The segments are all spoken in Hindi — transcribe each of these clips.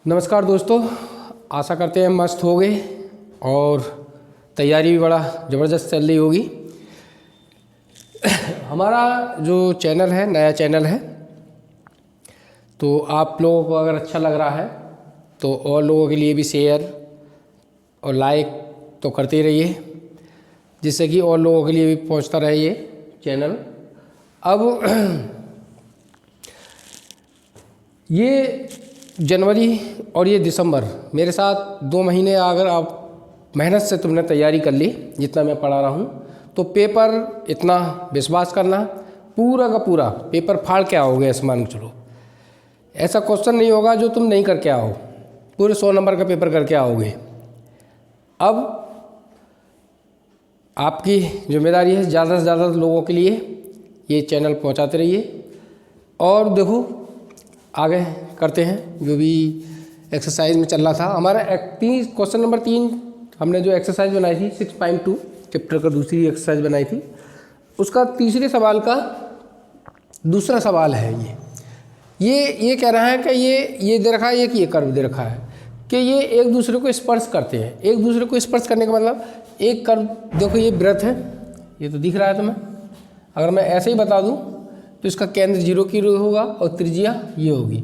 नमस्कार दोस्तों, आशा करते हैं मस्त हो गए और तैयारी भी बड़ा ज़बरदस्त चल रही होगी। हमारा जो चैनल है नया चैनल है, तो आप लोगों को अगर अच्छा लग रहा है तो और लोगों के लिए भी शेयर और लाइक तो करते ही रहिए, जिससे कि और लोगों के लिए भी पहुंचता रहे ये चैनल। अब ये जनवरी और ये दिसंबर मेरे साथ 2 महीने अगर आप मेहनत से तुमने तैयारी कर ली, जितना मैं पढ़ा रहा हूँ, तो पेपर इतना विश्वास करना पूरा का पूरा पेपर फाड़ के आओगे। ऐसे मान के चलो, ऐसा क्वेश्चन नहीं होगा जो तुम नहीं करके आओ, पूरे 100 नंबर का पेपर करके आओगे। अब आपकी जिम्मेदारी है ज़्यादा से ज़्यादा लोगों के लिए ये चैनल पहुँचाते रहिए। और देखो आगे करते हैं जो भी एक्सरसाइज में चल रहा था हमारा। क्वेश्चन नंबर 3 हमने जो एक्सरसाइज बनाई थी 6.2 चैप्टर का दूसरी एक्सरसाइज बनाई थी, उसका तीसरे सवाल का दूसरा सवाल है। ये कह रहा है कि ये दे रखा है, ये कर्व दे रखा है कि ये एक दूसरे को स्पर्श करते हैं। एक दूसरे को स्पर्श करने का मतलब एक कर्व, देखो ये वृत्त है, ये तो दिख रहा है तुम्हें। अगर मैं ऐसे ही बता दूं तो इसका केंद्र 0 की होगा और त्रिज्या ये होगी,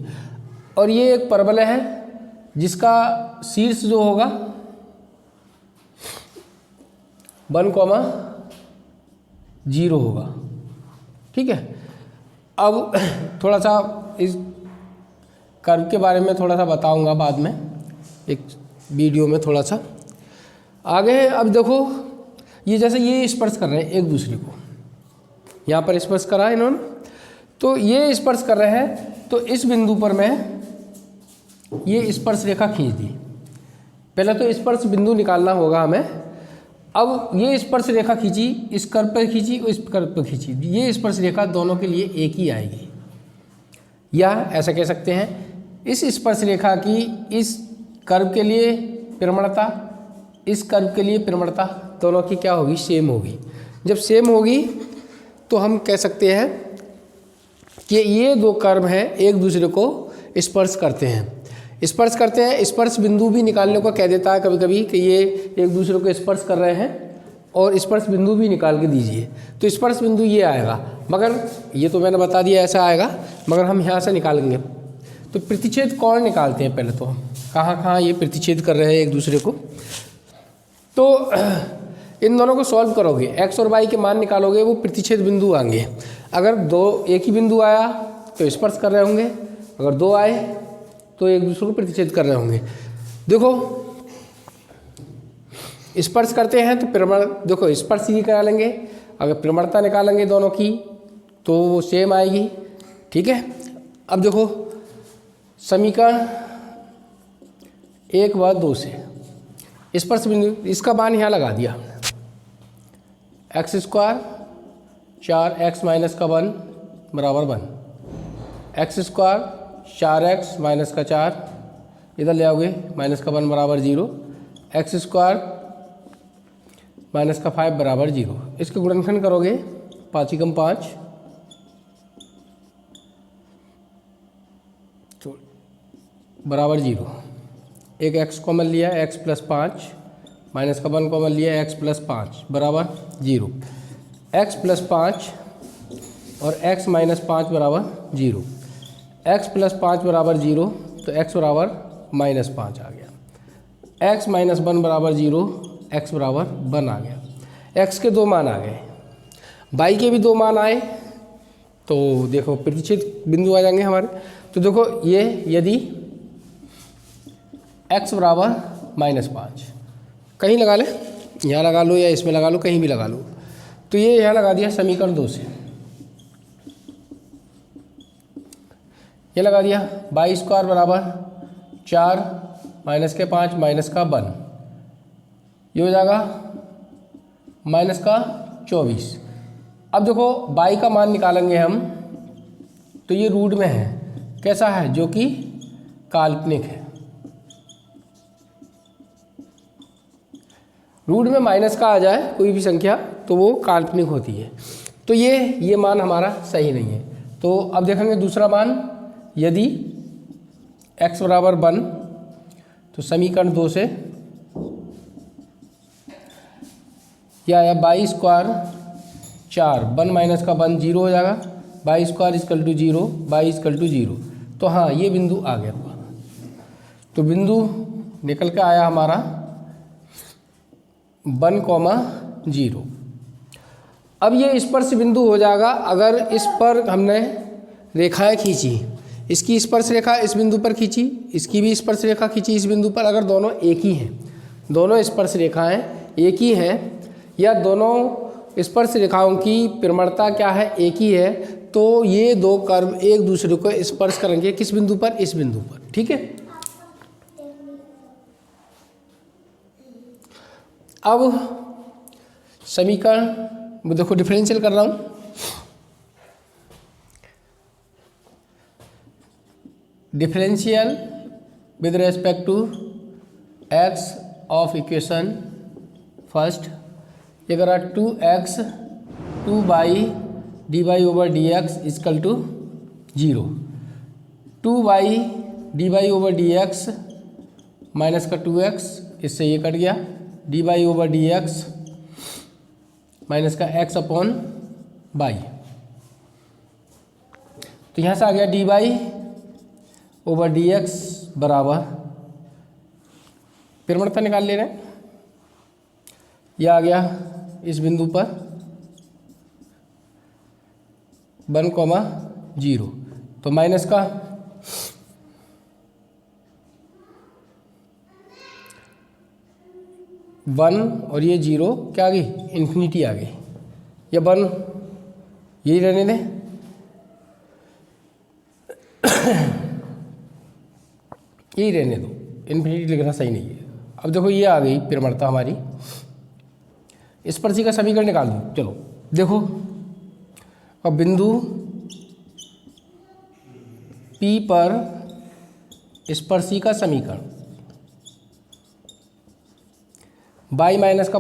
और ये एक परवलय है जिसका शीर्ष जो होगा 1,0 होगा। ठीक है। अब थोड़ा सा इस कर्व के बारे में थोड़ा सा बताऊंगा बाद में एक वीडियो में थोड़ा सा आगे। अब देखो ये जैसे ये स्पर्श कर रहे हैं एक दूसरे को, यहाँ पर स्पर्श करा है इन्होंने, तो ये स्पर्श कर रहे हैं। तो इस बिंदु पर मैं ये स्पर्श रेखा खींच दी। पहले तो स्पर्श बिंदु निकालना होगा हमें। अब ये स्पर्श रेखा खींची, इस कर्व पर खींची और इस कर्व पर खींची, ये स्पर्श रेखा दोनों के लिए एक ही आएगी। या ऐसा कह सकते हैं इस स्पर्श रेखा की इस कर्व के लिए प्रवणता, इस कर्व के लिए प्रवणता दोनों की क्या होगी, सेम होगी। जब सेम होगी तो हम कह सकते हैं कि ये दो कर्व हैं एक दूसरे को स्पर्श करते हैं। स्पर्श बिंदु भी निकालने को कह देता है कभी कभी कि ये एक दूसरे को स्पर्श कर रहे हैं, और स्पर्श बिंदु भी निकाल के दीजिए। तो स्पर्श बिंदु ये आएगा, मगर ये तो मैंने बता दिया ऐसा आएगा, मगर हम यहाँ से निकालेंगे। तो प्रतिच्छेद कोण निकालते हैं पहले तो हम, कहाँ ये प्रतिच्छेद कर रहे हैं एक दूसरे को। तो इन दोनों को सॉल्व करोगे, x और y के मान निकालोगे, वो प्रतिच्छेद बिंदु आएंगे। अगर एक ही बिंदु आया तो स्पर्श कर रहे होंगे, अगर 2 आए तो एक दूसरे को प्रतिच्छेद कर रहे होंगे। देखो स्पर्श करते हैं तो देखो स्पर्श ही करा लेंगे, अगर प्रवणता निकालेंगे दोनों की तो वो सेम आएगी। ठीक है। अब देखो समीकरण 1 व 2 से स्पर्श बिंदु, इसका मान यहाँ लगा दिया हमने। x² 4x - 1 बराबर 1, x² 4x - 4 इधर ले आओगे -1 बराबर 0, x² -5 बराबर 0। इसके गुणनखंड करोगे 5 × 5 तो बराबर 0। एक x कॉमन लिया x + 5, -1 कॉमन लिया x + 5 बराबर 0। x + 5 और x - 5 बराबर 0। x + 5 बराबर 0 तो x बराबर -5 आ गया। x - 1 बराबर 0, x बराबर 1 आ गया। x के 2 मान आ गए, y के भी 2 मान आए, तो देखो प्रतिच्छेद बिंदु आ जाएंगे हमारे। तो देखो ये यदि x बराबर -5 कहीं लगा ले, यहाँ लगा लो या इसमें लगा लो, कहीं भी लगा लो। तो ये यहाँ लगा दिया समीकरण 2 से, ये लगा दिया y² बराबर 4 - 5 - 1 ये हो जाएगा -24। अब देखो y का मान निकालेंगे हम, तो ये रूट में है, कैसा है, जो कि काल्पनिक है। रूट में माइनस का आ जाए कोई भी संख्या तो वो काल्पनिक होती है। तो ये मान हमारा सही नहीं है। तो अब देखेंगे दूसरा मान, यदि x बराबर 1 तो समीकरण 2 से क्या आया, 22 स्क्वायर 4, 1 माइनस का 1 0 हो जाएगा, 22 square equal to 0, 22 equal to 0। तो हाँ ये बिंदु आ गया हमारा। तो बिंदु निकल के आया हमारा 1,0। अब ये स्पर्श बिंदु हो जाएगा अगर इस पर हमने रेखाएं खींची, इसकी स्पर्श रेखा इस बिंदु पर खींची, इसकी भी स्पर्श रेखा खींची इस बिंदु पर, अगर दोनों एक ही हैं, दोनों स्पर्श रेखाएं एक ही हैं या दोनों स्पर्श रेखाओं की प्रवणता क्या है, एक ही है, तो ये दो कर्व एक दूसरे को स्पर्श करेंगे किस बिंदु पर, इस बिंदु पर। ठीक है। अब समीकरण देखो डिफरेंशियल कर रहा हूँ। Differential with respect to x of equation first, ये करा 2x 2y dy over dx equal to 0, 2y dy over dx minus का 2x, इससे ये कट गया, dy ओवर dx माइनस का x अपॉन y। तो यहाँ से आ गया dy ओवर dx बराबर, प्रवणता निकाल ले रहे हैं, यह आ गया इस बिंदु पर 1,0, तो माइनस का 1 और ये 0 क्या आ गई, इन्फिनिटी आ गई, या 1 यही रहने दें। यही रहने दो, इन्फिनिटी लिखना सही नहीं है। अब देखो ये आ गई प्रवणता हमारी, स्पर्शी का समीकरण निकाल दो। चलो देखो, अब बिंदु P पर स्पर्शी का समीकरण, y माइनस का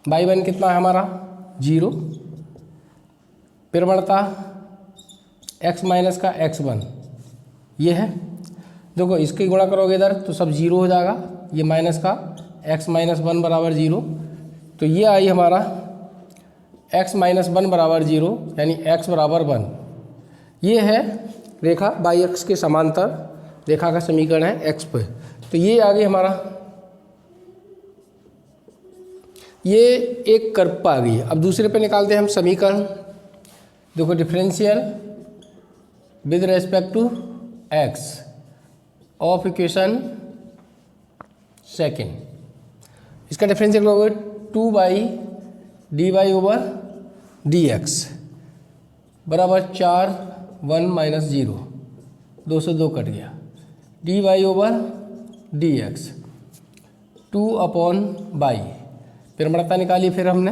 y1 कितना है हमारा 0, प्रवणता x माइनस का x1 ये है। देखो इसके गुणा करोगे इधर तो सब 0 हो जाएगा, ये माइनस का x माइनस 1 बराबर 0, तो ये आई हमारा x माइनस 1 बराबर 0 यानी x बराबर 1। ये है रेखा बाई अक्ष के समांतर रेखा का समीकरण है x पे। तो ये आ गई हमारा, ये एक कर्व पर आ गई। अब दूसरे पे निकालते हैं हम समीकरण। देखो differential with respect to x of equation second, इसका डिफरेंशियल होगा 2y dy ओवर dx बराबर 4 1 माइनस 0, 2 से 2 कट गया, dy over dx 2 upon y, प्रवणता निकाली फिर हमने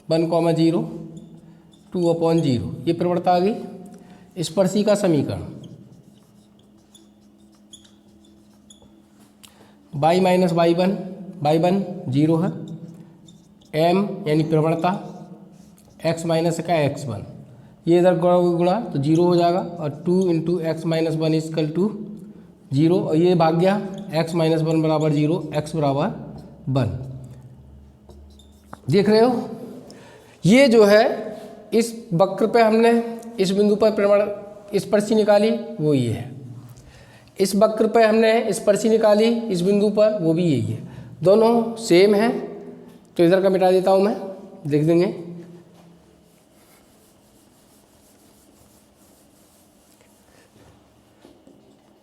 1,0 2 अपॉन 0, ये प्रवणता आ गई। स्पर्शी का समीकरण y माइनस y1 0 है, m यानी प्रवणता x माइनस का x1, ये इधर गुणा तो 0 हो जाएगा, और 2 into x minus 1 equal to 0, और ये भाग गया x माइनस 1 बराबर 0, x बराबर 1। देख रहे हो, ये जो है इस वक्र पे हमने इस बिंदु पर प्रवण स्पर्शी निकाली, वो ये है। इस वक्र पे हमने स्पर्शी निकाली इस बिंदु पर, वो भी यही है। दोनों सेम है, तो इधर का मिटा देता हूँ मैं, देख देंगे।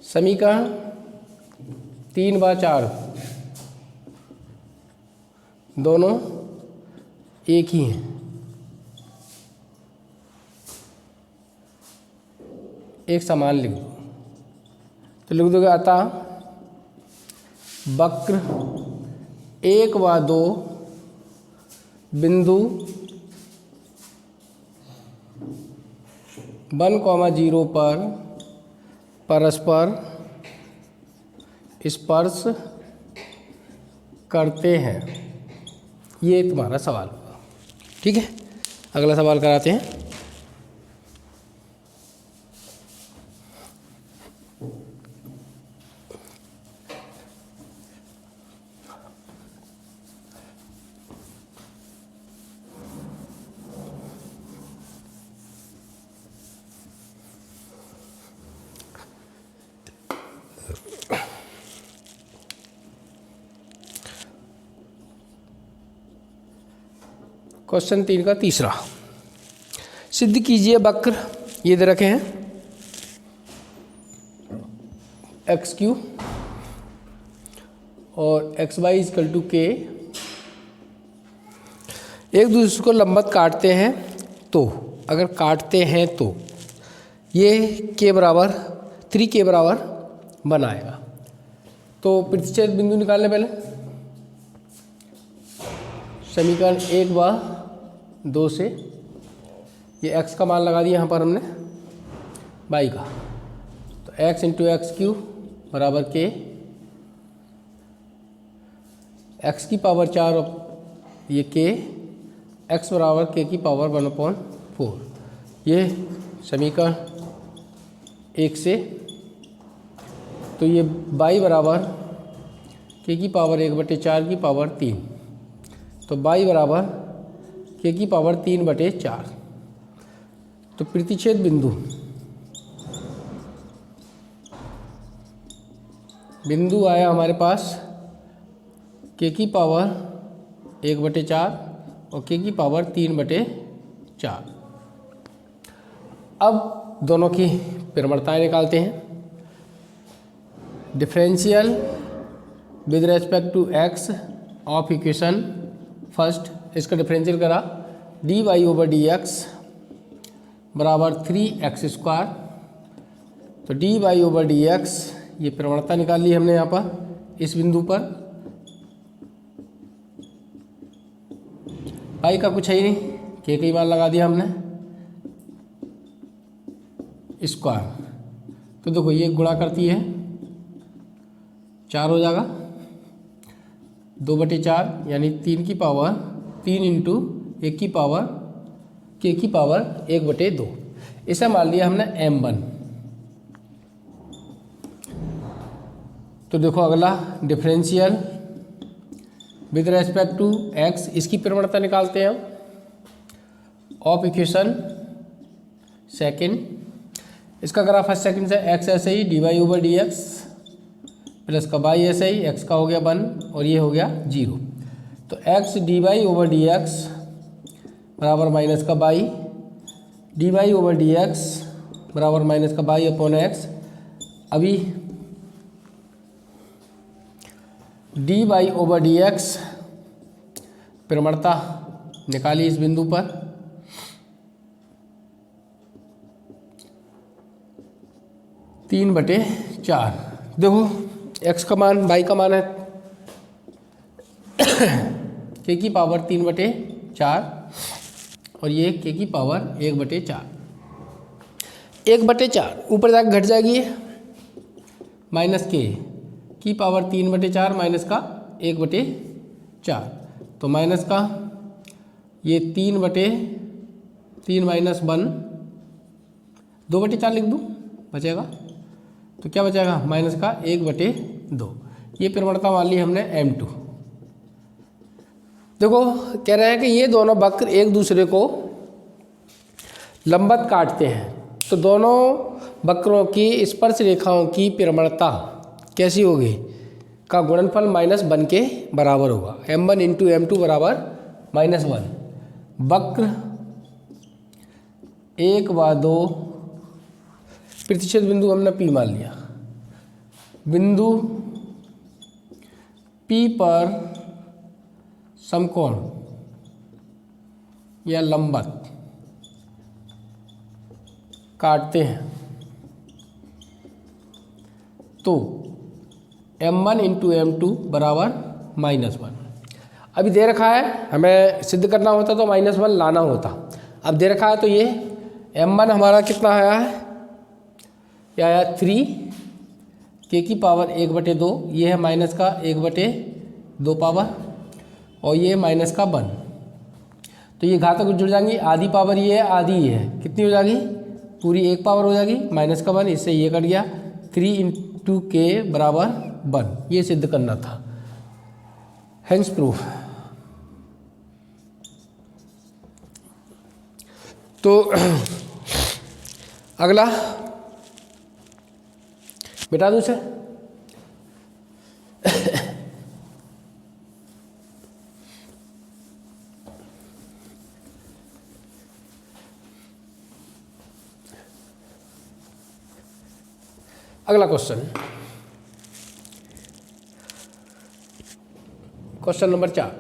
समीकरण 3/4 दोनों एक ही हैं। एक समान लिख दो, तो लिख दोगे अतः वक्र 1 व 2 बिंदु 1,0 पर परस्पर स्पर्श करते हैं। ये तुम्हारा सवाल होगा। ठीक है, अगला सवाल कराते हैं। क्वेश्चन 3 का तीसरा, सिद्ध कीजिए वक्र ये दे रखे हैं एक्स क्यू और एक्स वाई इजकल टू के, एक दूसरे को लंबवत काटते हैं तो, अगर काटते हैं तो ये के बराबर 3 बराबर बनाएगा। तो प्रतिच्छेद बिंदु निकालने पहले समीकरण 1 व 2 से ये x का मान लगा दिया यहाँ पर हमने y का, तो x इंटू एक्स क्यू बराबर के, x की पावर 4 और ये के, x बराबर के की पावर 1/4, ये समीकरण 1 से। तो ये y बराबर के की पावर 1/4 की पावर 3, तो y बराबर के की पावर 3/4। तो प्रतिच्छेद बिंदु आया हमारे पास के की पावर 1/4 और के की पावर 3/4। अब दोनों की प्रवणताएं निकालते हैं। Differential with respect to x of equation first, इसका डिफरेंशियल करा dy/dx बराबर 3x²। तो dy/dx ये प्रवणता निकाल ली हमने यहाँ पर इस बिंदु पर, y का कुछ है ही नहीं, के का ही मान लगा दिया हमने स्क्वायर। तो देखो ये गुणा करती है 4 हो जाएगा, 2/4 यानी 3 की पावर 3 इंटू 1 की पावर के की पावर 1/2। इसे मान लिया हमने m1। तो देखो अगला differential with respect to x, इसकी प्रवणता निकालते हैं हम ऑफ इक्वेशन सेकेंड। इसका ग्राफ फर्स्ट सेकंड से x ऐसे ही dy/dx प्लस का y ऐसे ही, x का हो गया 1 और ये हो गया 0। तो x dy/dx बराबर माइनस का y, dy/dx बराबर माइनस का y अपॉन x। अभी dy/dx प्रवणता निकाली इस बिंदु पर, तीन बटे 4। देखो x का मान y का मान है के की पावर 3/4 और ये के की पावर 1/4। 1/4 ऊपर जाकर घट जाएगी ये, माइनस के की पावर 3/4 माइनस का 1/4, तो माइनस का ये 3/3 माइनस 1 2/4 लिख दूँ, बचेगा तो क्या बचेगा माइनस का 1/2। ये प्रवणता मान ली हमने m2। देखो कह रहे हैं कि ये दोनों वक्र एक दूसरे को लंबवत काटते हैं, तो दोनों वक्रों की स्पर्श रेखाओं की प्रवणता कैसी होगी का गुणनफल -1 के बराबर होगा। m1 इंटू m2 बराबर -1। वक्र 1 व 2 प्रतिच्छेद बिंदु हमने P मान लिया। बिंदु P पर समकोण या लंबवत काटते हैं तो m1 इंटू m2 बराबर -1। अभी दे रखा है, हमें सिद्ध करना होता तो -1 लाना होता। अब दे रखा है तो ये m1 हमारा कितना आया है, क्या आया 3 के की पावर 1/2, ये है माइनस का 1/2 पावर और ये माइनस का 1। तो ये घातक जुड़ जाएंगी, आधी पावर ये है आधी ये है, कितनी हो जाएगी पूरी 1 पावर हो जाएगी माइनस का 1, इससे ये कट गया 3 इंटू के बराबर 1। ये सिद्ध करना था, हेंस प्रूफ। तो अगला बेटा दूँ से अगला क्वेश्चन, क्वेश्चन नंबर 4।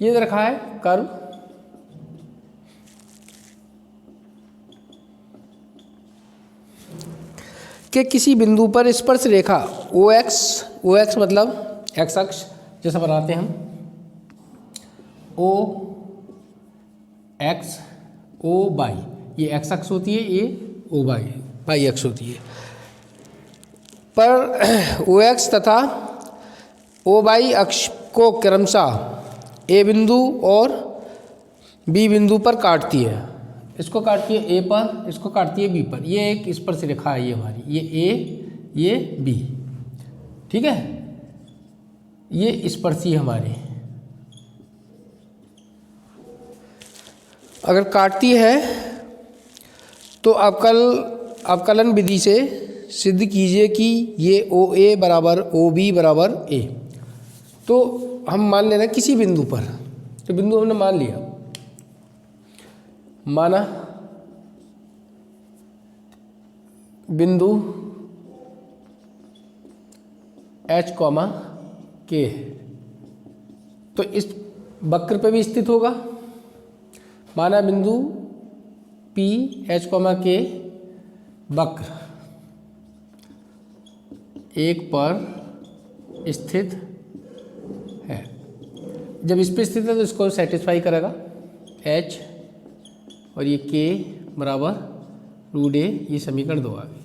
ये रखा है कर्व के किसी बिंदु पर स्पर्श रेखा OX मतलब एक्स अक्ष जैसा बनाते हैं हम, OX OY, ये एक्स अक्ष होती है, ये वाई अक्ष होती है, पर OX तथा OY अक्ष को क्रमशः A बिंदु और B बिंदु पर काटती है। इसको काटती है A पर, इसको काटती है B पर। ये एक स्पर्श रेखा है ये हमारी, ये A ये B, ठीक है, ये स्पर्शी हमारी। अगर काटती है तो अवकलन विधि से सिद्ध कीजिए कि ये OA बराबर OB बराबर A। तो हम मान लेना किसी बिंदु पर, तो बिंदु हमने मान लिया, माना बिंदु H, K, तो इस वक्र पे भी स्थित होगा। माना बिंदु P, H, K वक्र एक पर स्थित है। जब इस पर स्थित है तो इसको सेटिस्फाई करेगा H और ये K बराबर √A, ये समीकरण 2 आ गई।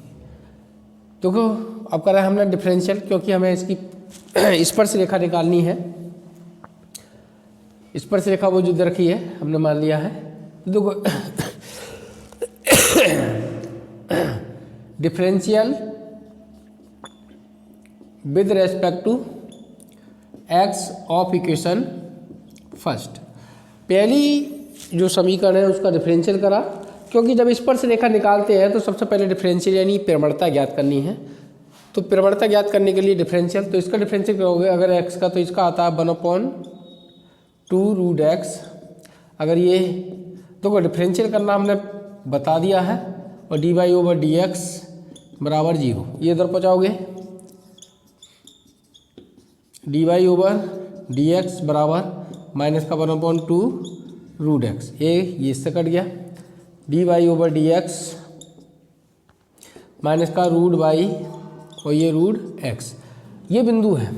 देखो अब कर रहे हैं हमने डिफरेंशियल, क्योंकि हमें इसकी स्पर्श रेखा निकालनी है। स्पर्श रेखा वो जो दे रखी है हमने मान लिया है। देखो differential with respect to x of equation first, पहली जो समीकरण है उसका डिफरेंशियल करा, क्योंकि जब स्पर्श रेखा निकालते हैं तो सबसे पहले डिफरेंशियल यानी प्रवणता ज्ञात करनी है। तो प्रवणता ज्ञात करने के लिए डिफरेंशियल, तो इसका डिफरेंशियल करोगे अगर x का, तो इसका आता है 1/2 √x। अगर ये देखो डिफरेंशियल करना हमने बता दिया है, और dy/dx बराबर 0, ये इधर पहुँचाओगे dy/dx बराबर माइनस का 1/2 √x, ये इससे कट गया, dy/dx माइनस का √y और ये √x, ये बिंदु है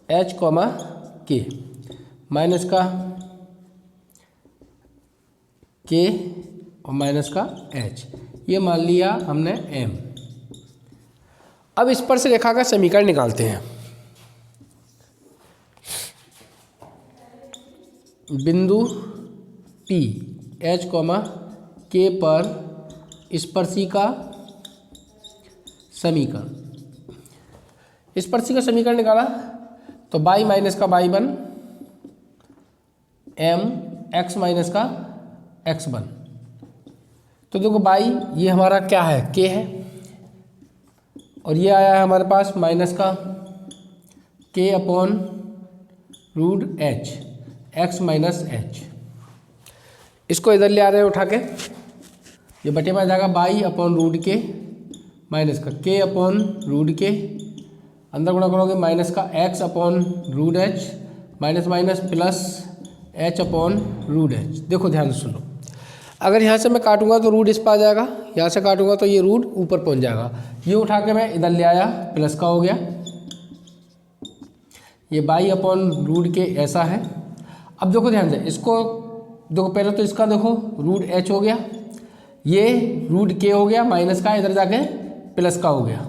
H, K, माइनस का K और माइनस का H, ये मान लिया हमने M। अब स्पर्श रेखा का समीकरण निकालते हैं। बिंदु P, H, K पर स्पर्शी का समीकरण, स्पर्शी का समीकरण निकाला तो y माइनस का y1 M x माइनस का x1। तो देखो y ये हमारा क्या है, k है, और ये आया है हमारे पास माइनस का k/√h, x माइनस h। इसको इधर ले आ रहे हैं उठा के, ये बटे में आ जाएगा y/√k माइनस का k/√k, अंदर गुणा करोगे माइनस का x/√h minus minus plus h/√h। देखो ध्यान से सुनो, अगर यहाँ से मैं काटूंगा तो रूट इस पर आ जाएगा, यहाँ से काटूंगा तो ये रूट ऊपर पहुँच जाएगा, ये उठा के मैं इधर ले आया, प्लस का हो गया, ये y/√k ऐसा है। अब देखो ध्यान से, इसको देखो पहले तो इसका देखो √h हो गया, ये √k हो गया, माइनस का इधर जाके प्लस का हो गया,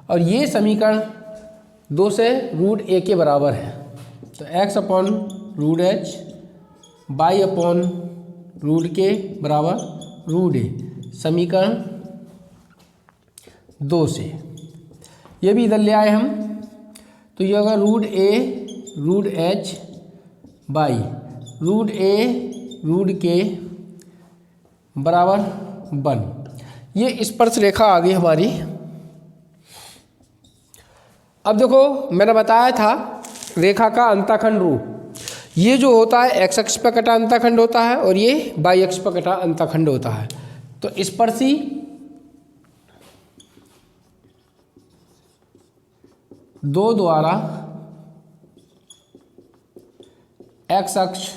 और ये समीकरण 2 से √a के बराबर है। तो x/√h y/√k बराबर √a, समीकरण 2 से ये भी इधर ले आए हम, तो ये होगा √a√h बाई √a√k बराबर 1। ये स्पर्श रेखा आ गई हमारी। अब देखो मैंने बताया था रेखा का अंतःखंड रूप, ये जो होता है एक्स अक्ष पर कटा अंतःखंड होता है और ये वाई अक्ष पर कटा अंतःखंड होता है। तो स्पर्शी दो द्वारा एक्स अक्ष,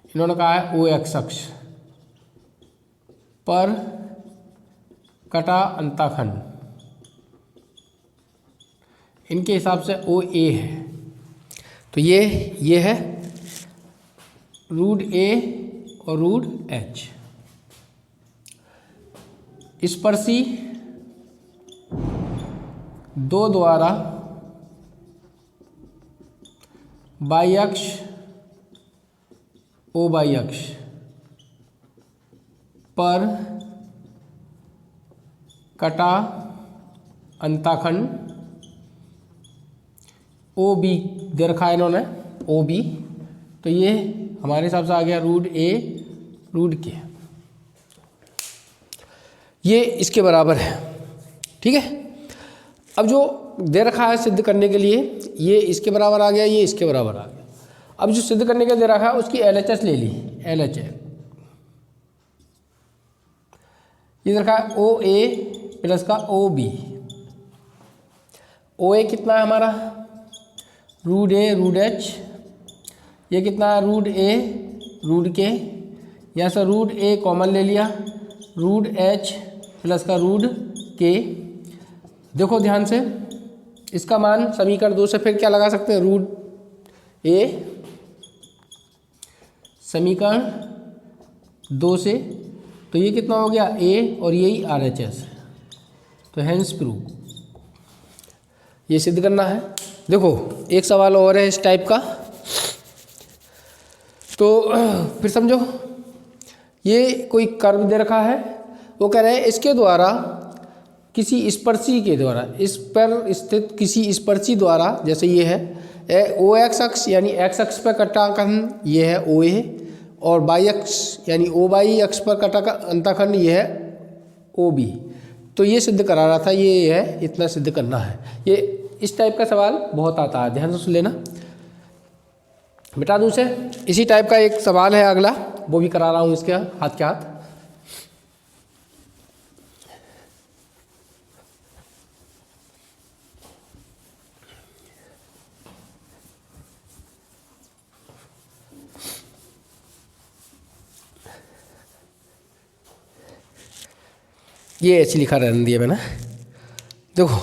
इन्होंने कहा है ओ एक्स अक्ष पर कटा अंतःखंड, इनके हिसाब से ओ ए है। तो ये है रूट ए और रूट एच। स्पर्शी दो द्वारा वाई अक्ष ओ वाई अक्ष पर कटा अंतःखंड ओ बी दे रखा है इन्होंने, ओ बी। तो ये हमारे हिसाब से आ गया रूट ए रूट के, ये इसके बराबर है। ठीक है, अब जो दे रखा है सिद्ध करने के लिए, ये इसके बराबर आ गया, ये इसके बराबर आ गया। अब जो सिद्ध करने के लिए दे रखा है उसकी LHS ले ली, LHS ये दे रखा है ओ ए प्लस का ओ बी। ओ ए कितना है हमारा रूट ए रूट एच, ये कितना है रूट ए रूट के, यहाँ से रूट ए कॉमन ले लिया, रूट एच प्लस का रूट के। देखो ध्यान से, इसका मान समीकरण 2 से फिर क्या लगा सकते हैं, रूट ए समीकरण 2 से, तो ये कितना हो गया ए और यही RHS। तो हैंस प्रूव, ये सिद्ध करना है। देखो एक सवाल और है इस टाइप का, तो फिर समझो, ये कोई कर्व दे रखा है, वो कह रहे हैं इसके द्वारा किसी स्पर्शी के द्वारा, इस पर स्थित किसी स्पर्शी द्वारा, जैसे ये है ओ एक्स अक्ष यानी एक्स अक्ष पर कटा अंतःखंड ये है ओ ए, और वाई अक्ष यानी ओ वाई अक्ष पर कटा अंतःखंड ये है ओ बी। तो ये सिद्ध करा रहा था, ये है, इतना सिद्ध करना है। ये इस टाइप का सवाल बहुत आता है, ध्यान से सुन लेना। मिटा दूँ से, इसी टाइप का एक सवाल है अगला, वो भी करा रहा हूँ इसके हाथ के हाथ। ये ऐसे लिखा रहने दिया मैंने, देखो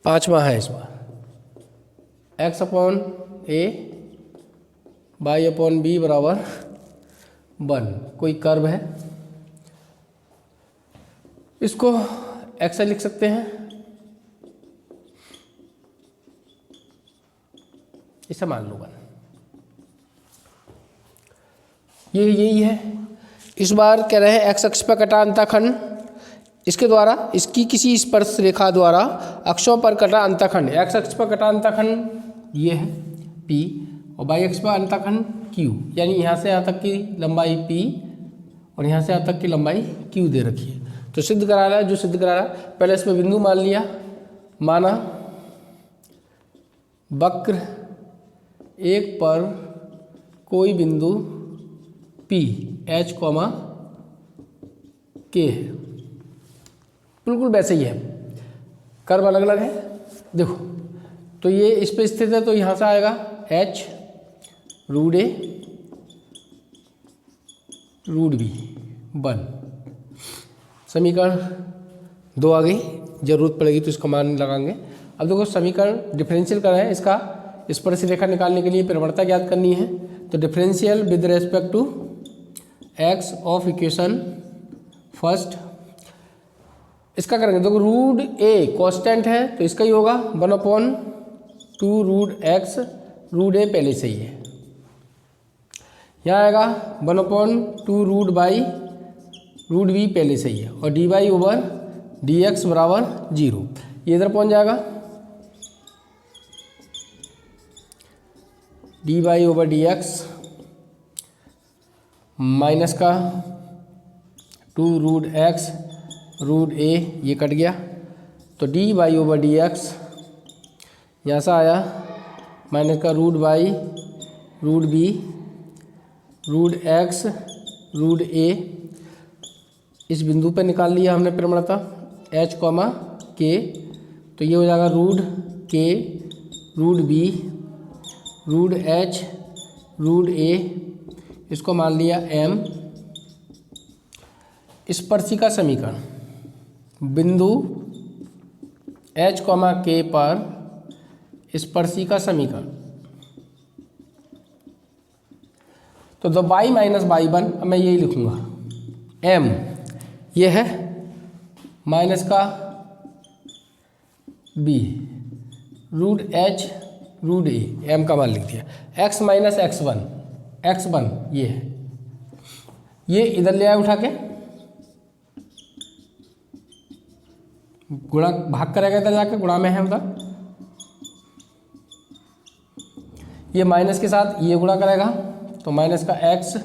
5वां है इसमें, एक्स अपॉन ए वाई अपॉन बी बराबर 1। कोई कर्व है, इसको एक्स लिख सकते हैं, इसे मान लो 1। ये यही है। इस बार कह रहे हैं एक्स अक्ष पर कटा अंतःखंड, इसके द्वारा इसकी किसी स्पर्श रेखा द्वारा अक्षों पर कटा अंतःखंड, एक्स अक्ष पर कटा अंतःखंड ये है P और वाई अक्ष पर अंतःखंड Q, यानी यहाँ से यहाँ तक की लंबाई P और यहाँ से यहाँ तक की लंबाई Q दे रखी है। तो सिद्ध करा रहा है, जो सिद्ध करा रहा है, पहले इसमें बिंदु मान लिया, माना वक्र एक पर कोई बिंदु P H, K है, बिल्कुल वैसे ही है, कर्व अलग अलग है। देखो तो ये इस पे स्थित है, तो यहाँ से आएगा H रूट ए रूट बी 1। समीकरण 2 आ गई, जरूरत पड़ेगी तो इसका मान लगाएंगे। अब देखो समीकरण डिफरेंशियल कर रहे हैं, इसका स्पर्श रेखा निकालने के लिए प्रवणता ज्ञात करनी है। तो differential with respect to x of equation first, इसका करेंगे। देखो रूट ए कांस्टेंट है तो इसका ही होगा 1/2 रूट एक्स, रूट ए पहले से ही है। यहाँ आएगा 1/2 रूट बाई रूट बी पहले से ही है, और d y over d x बराबर 0, ये इधर पहुँच जाएगा, d y over d x minus का 2 रूट एक्स रूट ए, ये कट गया, तो d y over d x यहाँ से आया माइनस का root by root b root x root a, इस बिंदु पर निकाल लिया हमने प्रवणता h कॉमा के, तो ये हो जाएगा रूट के root b root h root a, इसको मान लिया m। स्पर्शिका समीकरण बिंदु h कॉमा के पर स्पर्शिका समीकरण, तो the by minus by one, अब मैं यही लिखूंगा m, ये है माइनस का b रूट h रूट ए, m का मान लिख दिया, x माइनस एक्स वन ये है, ये इधर ले आए उठा के, गुणा भाग करेगा इधर जाके, गुणा में है उधर, ये माइनस के साथ ये गुणा करेगा, तो माइनस का x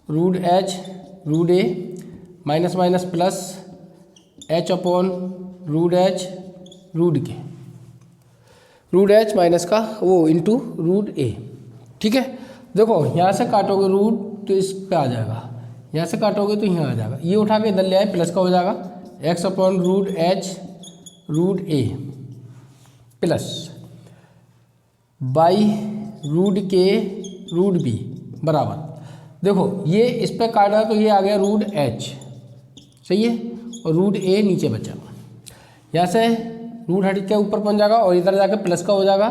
root h root a minus minus plus h upon root h root के, रूट h माइनस का वो इंटू रूट ए। ठीक है, देखो यहाँ से काटोगे रूट तो इस पे आ जाएगा, यहाँ से काटोगे तो यहाँ आ जाएगा, ये उठा के इधर ले आए प्लस का हो जाएगा x upon root h root a plus by root के रूट बी बराबर, देखो ये इस पे काटा तो ये आ गया रूट h, सही है, और रूट ए नीचे बचा, यहाँ से रूट हट के ऊपर पहुँच जाएगा और इधर जाके प्लस का हो जाएगा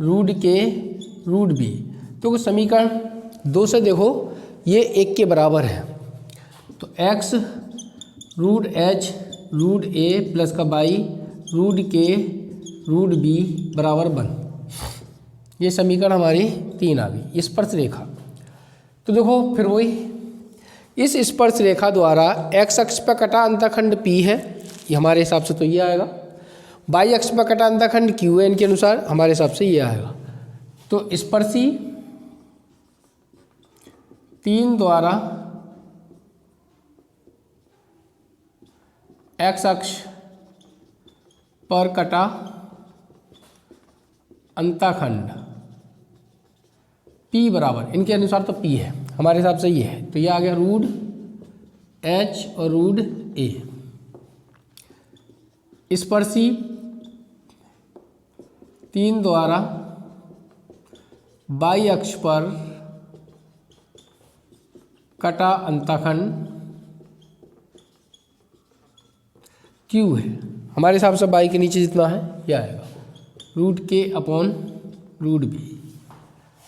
रूट के रूट बी। तो समीकरण 2 से देखो ये 1 के बराबर है, तो x root h root a plus का बाई रूट के रूट बी बराबर 1, ये समीकरण हमारी 3 आ गई। स्पर्श रेखा, तो देखो फिर वही, इस स्पर्श रेखा द्वारा x अक्ष पर कटा अंतःखंड P है, ये हमारे हिसाब से तो ये आएगा, y अक्ष पर कटा अंतःखंड Q है, इनके अनुसार हमारे हिसाब से ये आएगा। तो स्पर्शी 3 द्वारा x अक्ष पर कटा अंतःखंड P बराबर, इनके अनुसार तो P है, हमारे हिसाब से ये है, तो ये आ गया रूट h और रूट a। स्पर्शी 3 द्वारा y अक्ष पर कटा अंतःखंड Q है, हमारे हिसाब से y के नीचे जितना है ये आएगा रूट के अपॉन रूट बी,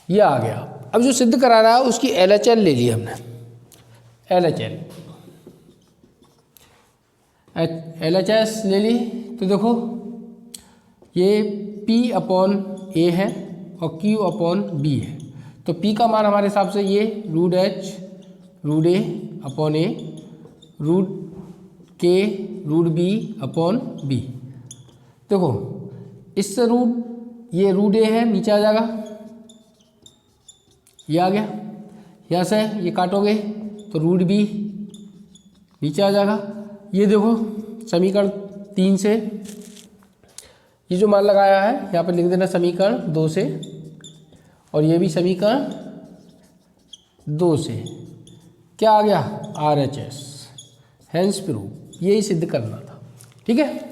ये आ गया। अब जो सिद्ध करा रहा है उसकी LHL ले ली हमने, LHS ले ली, तो देखो ये P अपॉन A है और Q अपॉन B है, तो P का मान हमारे हिसाब से ये root h root a upon a root k root b upon b। देखो इससे रूट, ये रूट a है नीचे आ जाएगा, ये आ गया, यहाँ से ये काटोगे तो रूट b नीचे आ जाएगा। ये देखो समीकरण 3 से ये जो मान लगाया है यहाँ पर लिख देना समीकरण 2 से, और ये भी समीकरण 2 से क्या आ गया RHS, हेंस प्रूफ, यही सिद्ध करना था। ठीक है,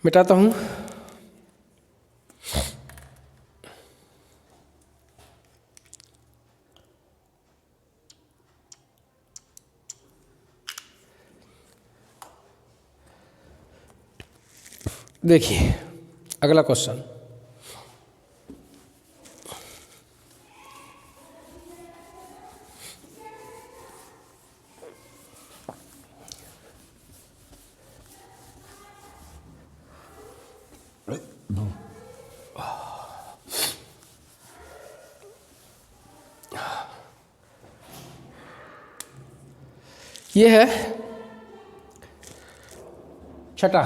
मिटाता हूँ। देखिए अगला क्वेश्चन, ये है छठा,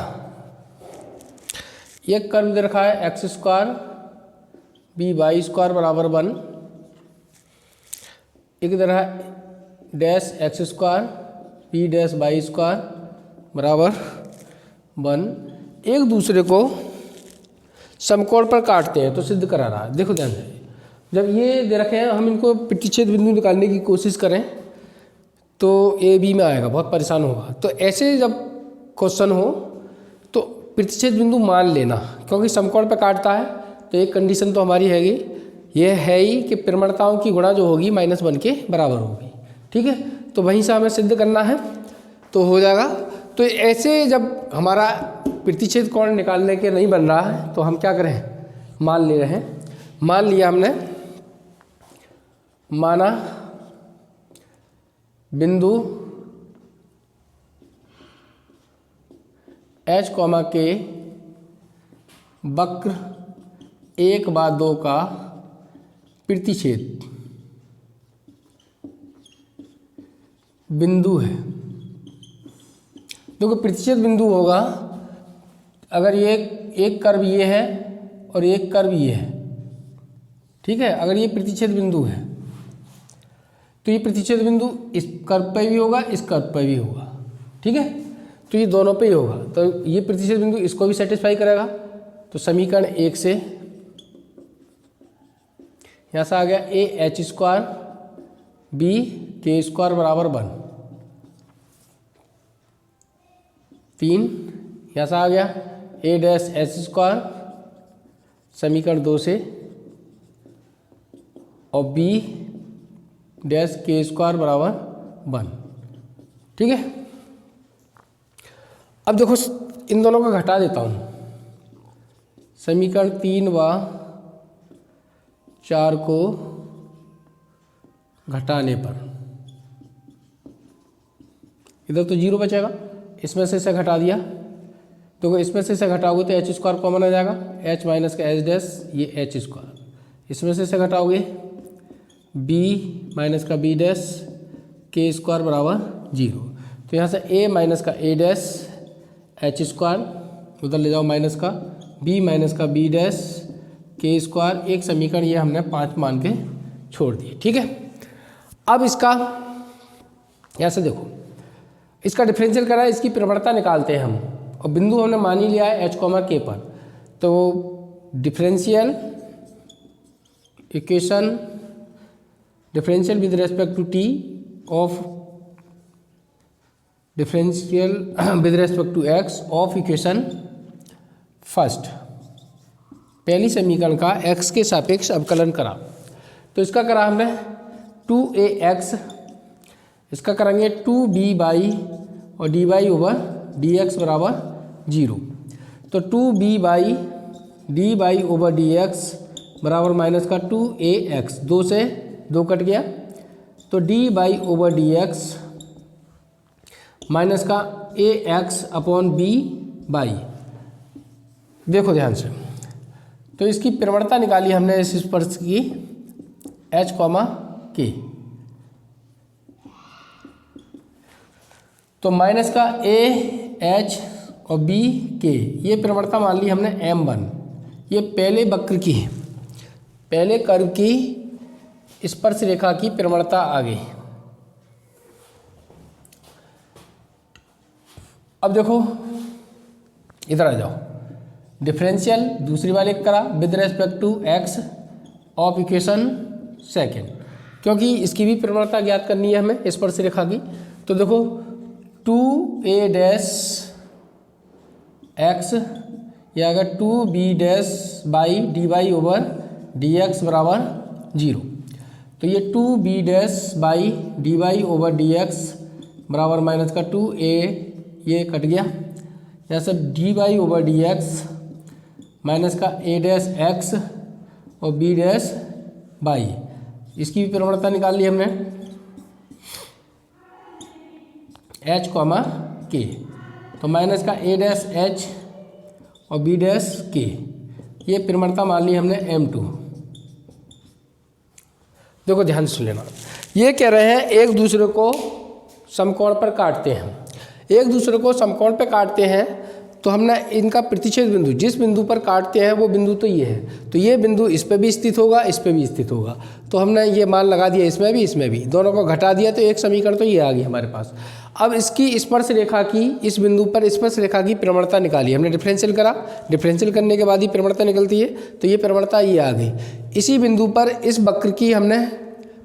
एक कर्व दे रखा है x square b y square बराबर 1, एक इधर है dash x square p dash y square बराबर 1। एक दूसरे को समकोण पर काटते हैं तो सिद्ध करा रहा है। देखो ध्यान से, जब ये दे रखे हैं हम इनको प्रतिच्छेद बिंदु निकालने की कोशिश करें तो ए बी में आएगा, बहुत परेशान होगा। तो ऐसे जब क्वेश्चन हो तो प्रतिच्छेद बिंदु मान लेना, क्योंकि समकोण पर काटता है तो एक कंडीशन तो हमारी हैगी, ये है ही कि परिमाणताओं की गुणा जो होगी -1 के बराबर होगी। ठीक है, तो वहीं से हमें सिद्ध करना है तो हो जाएगा। तो ऐसे जब हमारा प्रतिच्छेद कोण निकालने के नहीं बन रहा है तो हम क्या करें, मान ले रहे हैं। मान लिया हमने, माना बिंदु H, के वक्र 1/2 का प्रतिच्छेद बिंदु है। देखो प्रतिच्छेद बिंदु होगा अगर ये एक कर्व ये है और एक कर्व ये है। ठीक है, अगर ये प्रतिच्छेद बिंदु है तो ये प्रतिच्छेद बिंदु इस कर्व पे भी होगा, इस कर्व पे भी होगा। ठीक है, तो ये दोनों पे ही होगा, तो ये प्रतिच्छेद बिंदु इसको भी सेटिस्फाई करेगा। तो समीकरण 1 से यहाँ से आ गया ए एच स्क्वायर बी के स्क्वायर बराबर 1। 3 यहाँ से आ गया ए डैश एच स्क्वायर समीकरण 2 से, और बी डैश के स्क्वायर बराबर 1। ठीक है, अब देखो इन दोनों को घटा देता हूँ। समीकरण 3 व 4 को घटाने पर इधर तो 0 बचेगा, इसमें से इसे घटा दिया तो इसमें से इसे घटाओगे तो एच स्क्वायर कॉमन आ जाएगा, एच माइनस का एच डैश ये एच स्क्वायर, इसमें से इसे घटाओगे बी माइनस का बी डैश के स्क्वायर बराबर 0। तो यहाँ से ए माइनस का ए डैश एच स्क्वायर उधर ले जाओ माइनस का बी माइनस का बी डैश के स्क्वायर। एक समीकरण ये हमने 5 मान के छोड़ दिए। ठीक है, अब इसका यहाँ से देखो, इसका डिफरेंशियल करा है, इसकी प्रवणता निकालते हैं हम, और बिंदु हमने मान ही लिया है एच के पर। तो differential equation differential with respect to t of differential with respect to x of equation first, पहली समीकरण का x के सापेक्ष अवकलन करा। तो इसका करा हमने 2ax, इसका करेंगे 2b/, और dy/dx बराबर 0। तो 2b/dy/dx बराबर माइनस का 2ax, 2 से 2 कट गया, तो dy/dx माइनस का ax/b/। देखो ध्यान से, तो इसकी प्रवणता निकाली हमने इस स्पर्श की H, K। तो माइनस का AH और BK, ये प्रवणता मान ली हमने M1। ये पहले वक्र की है, पहले कर्व की स्पर्श रेखा की प्रवणता आ गई। अब देखो इधर आ जाओ, डिफरेंशियल दूसरी वाले करा with respect to x of equation second, क्योंकि इसकी भी प्रवणता ज्ञात करनी है हमें स्पर्श रेखा की। तो देखो 2a डैश एक्स या अगर 2b डैश बाई dy/dx बराबर 0। तो ये 2b डैश बाई dy/dx बराबर माइनस का 2a, ये कट गया, यहाँ से dy/dx माइनस का a डैश एक्स और b डैश बाई, इसकी भी प्रवणता निकाल ली हमने H, K। तो माइनस का a डैश H और b डैश K, ये प्रवणता मान ली हमने M2। देखो ध्यान से लेना, ये कह रहे हैं एक दूसरे को समकोण पर काटते हैं, एक दूसरे को समकोण पर काटते हैं तो हमने इनका प्रतिच्छेद बिंदु जिस बिंदु पर काटते हैं वो बिंदु तो ये है, तो ये बिंदु इस पे भी स्थित होगा, इस पे भी स्थित होगा। तो हमने ये मान लगा दिया इसमें भी, दोनों को घटा दिया तो एक समीकरण तो ये आ गया हमारे पास। अब इसकी स्पर्श रेखा की, इस बिंदु पर स्पर्श रेखा की प्रवणता निकाली हमने, डिफरेंशियल करा, डिफरेंशियल करने के बाद ही प्रवणता निकलती है, तो ये प्रवणता ये आ गई। इसी बिंदु पर इस वक्र की हमने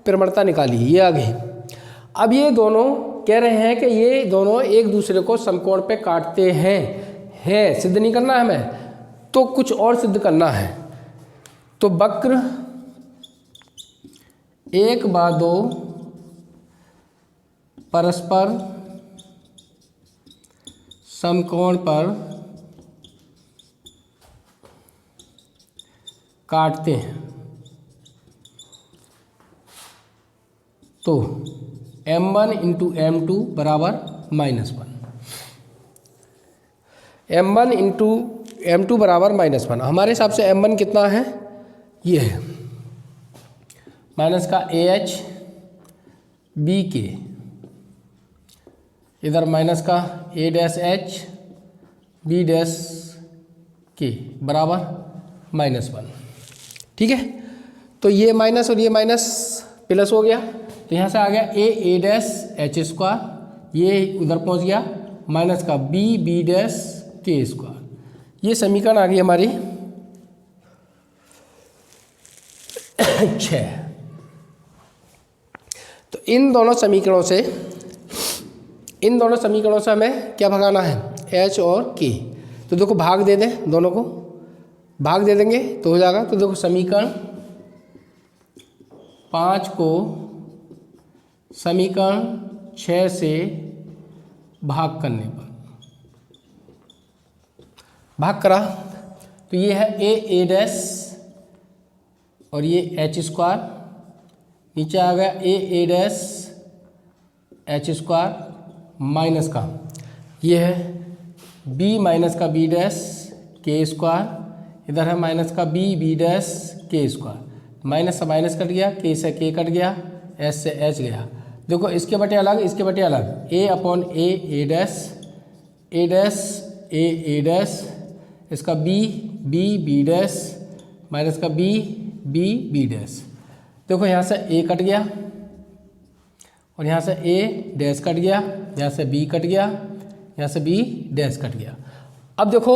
प्रवणता निकाली, ये आ गई। अब ये दोनों कह रहे हैं कि ये दोनों एक दूसरे को समकोण पे काटते हैं, सिद्ध नहीं करना है हमें, तो कुछ और सिद्ध करना है। तो वक्र 1/2 परस्पर समकोण पर काटते हैं, तो m1 इंटू m2 बराबर -1, m1 इंटू m2 बराबर -1। हमारे हिसाब से m1 कितना है, ये है माइनस का AH BK, इधर माइनस का A-H B-K बराबर -1। ठीक है, तो ये माइनस और ये माइनस प्लस हो गया, तो यहाँ से आ गया A-H², ये उधर पहुँच गया माइनस का B-K²। ये समीकरण आ गई हमारी 6। तो इन दोनों समीकरणों से हमें क्या भगाना है, H और K। तो देखो भाग दे दें, दोनों को भाग दे देंगे तो हो जाएगा। तो देखो समीकरण 5 को समीकरण 6 से भाग करने पर, भाग करा तो ये है A और ये H², नीचे आ गया A-H² माइनस का, ये है B माइनस का B'K², इधर है माइनस का B'K², माइनस से माइनस कट गया, K से K कट गया, S से H गया। देखो इसके बटे अलग, इसके बटे अलग, A/A, A', इसका B माइनस का B'। देखो यहाँ से A कट गया और यहाँ से A' कट गया, यहाँ से B कट गया, यहाँ से B' कट गया। अब देखो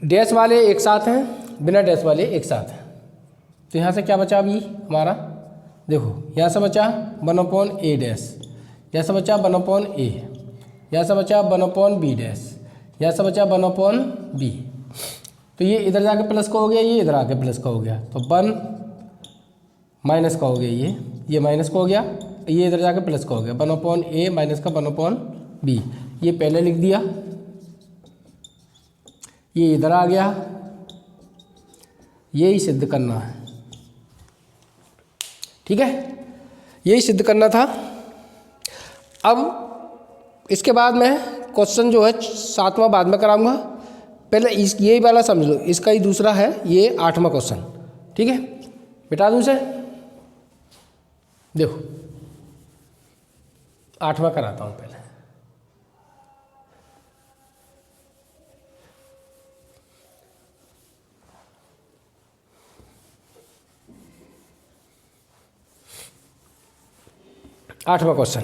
डैश वाले एक साथ हैं, बिना डैश वाले एक साथ हैं, तो यहाँ से क्या बचा अभी हमारा, देखो यहाँ से बचा 1/A', यहाँ से बचा 1/A, यहाँ से बचा 1/B', यहाँ से बचा 1/B। तो ये इधर जाके प्लस का हो गया, ये इधर आके प्लस का हो गया, तो 1 माइनस का हो गया, ये माइनस का हो गया, ये इधर जाके प्लस का हो गया, 1/A माइनस का 1/B। ये पहले लिख दिया, ये इधर आ गया, यही सिद्ध करना है। ठीक है, यही सिद्ध करना था। अब इसके बाद में क्वेश्चन जो है 7वां बाद में कराऊंगा, पहले यही वाला समझ लो, इसका ही दूसरा है ये 8वां क्वेश्चन। ठीक है, बिठा दूँ इसे, देखो 8वां कराता हूँ पहले। आठवां क्वेश्चन,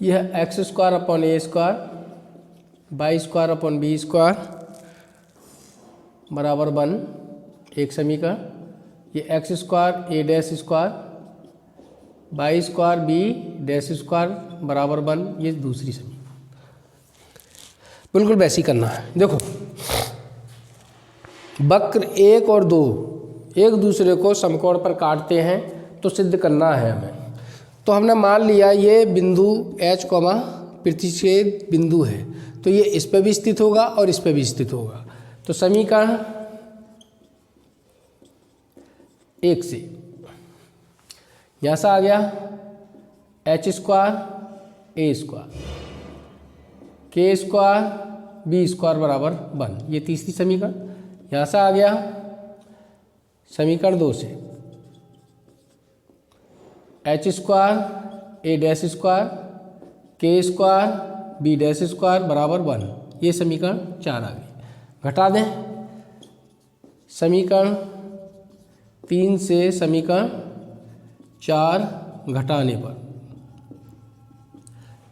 यह x² y² b² बराबर 1 एक समीकरण, ये x² A'² y² b' बराबर 1 ये दूसरी समीकरण। बिल्कुल वैसे ही करना है। देखो वक्र 1 और 2 एक दूसरे को समकोण पर काटते हैं, तो सिद्ध करना है हमें। तो हमने मान लिया ये बिंदु H, प्रतिच्छेद बिंदु है, तो ये इस पे भी स्थित होगा और इस पे भी स्थित होगा। तो समीकरण 1 से यहाँ से आ गया H² A² K² B² बराबर 1, ये तीसरी समीकरण। यहाँ से आ गया समीकरण 2 से H square a dash square के स्क्वायर बी डैश स्क्वायर बराबर 1। ये समीकरण 4 आ गई। घटा दें समीकरण 3 से समीकरण 4 घटाने पर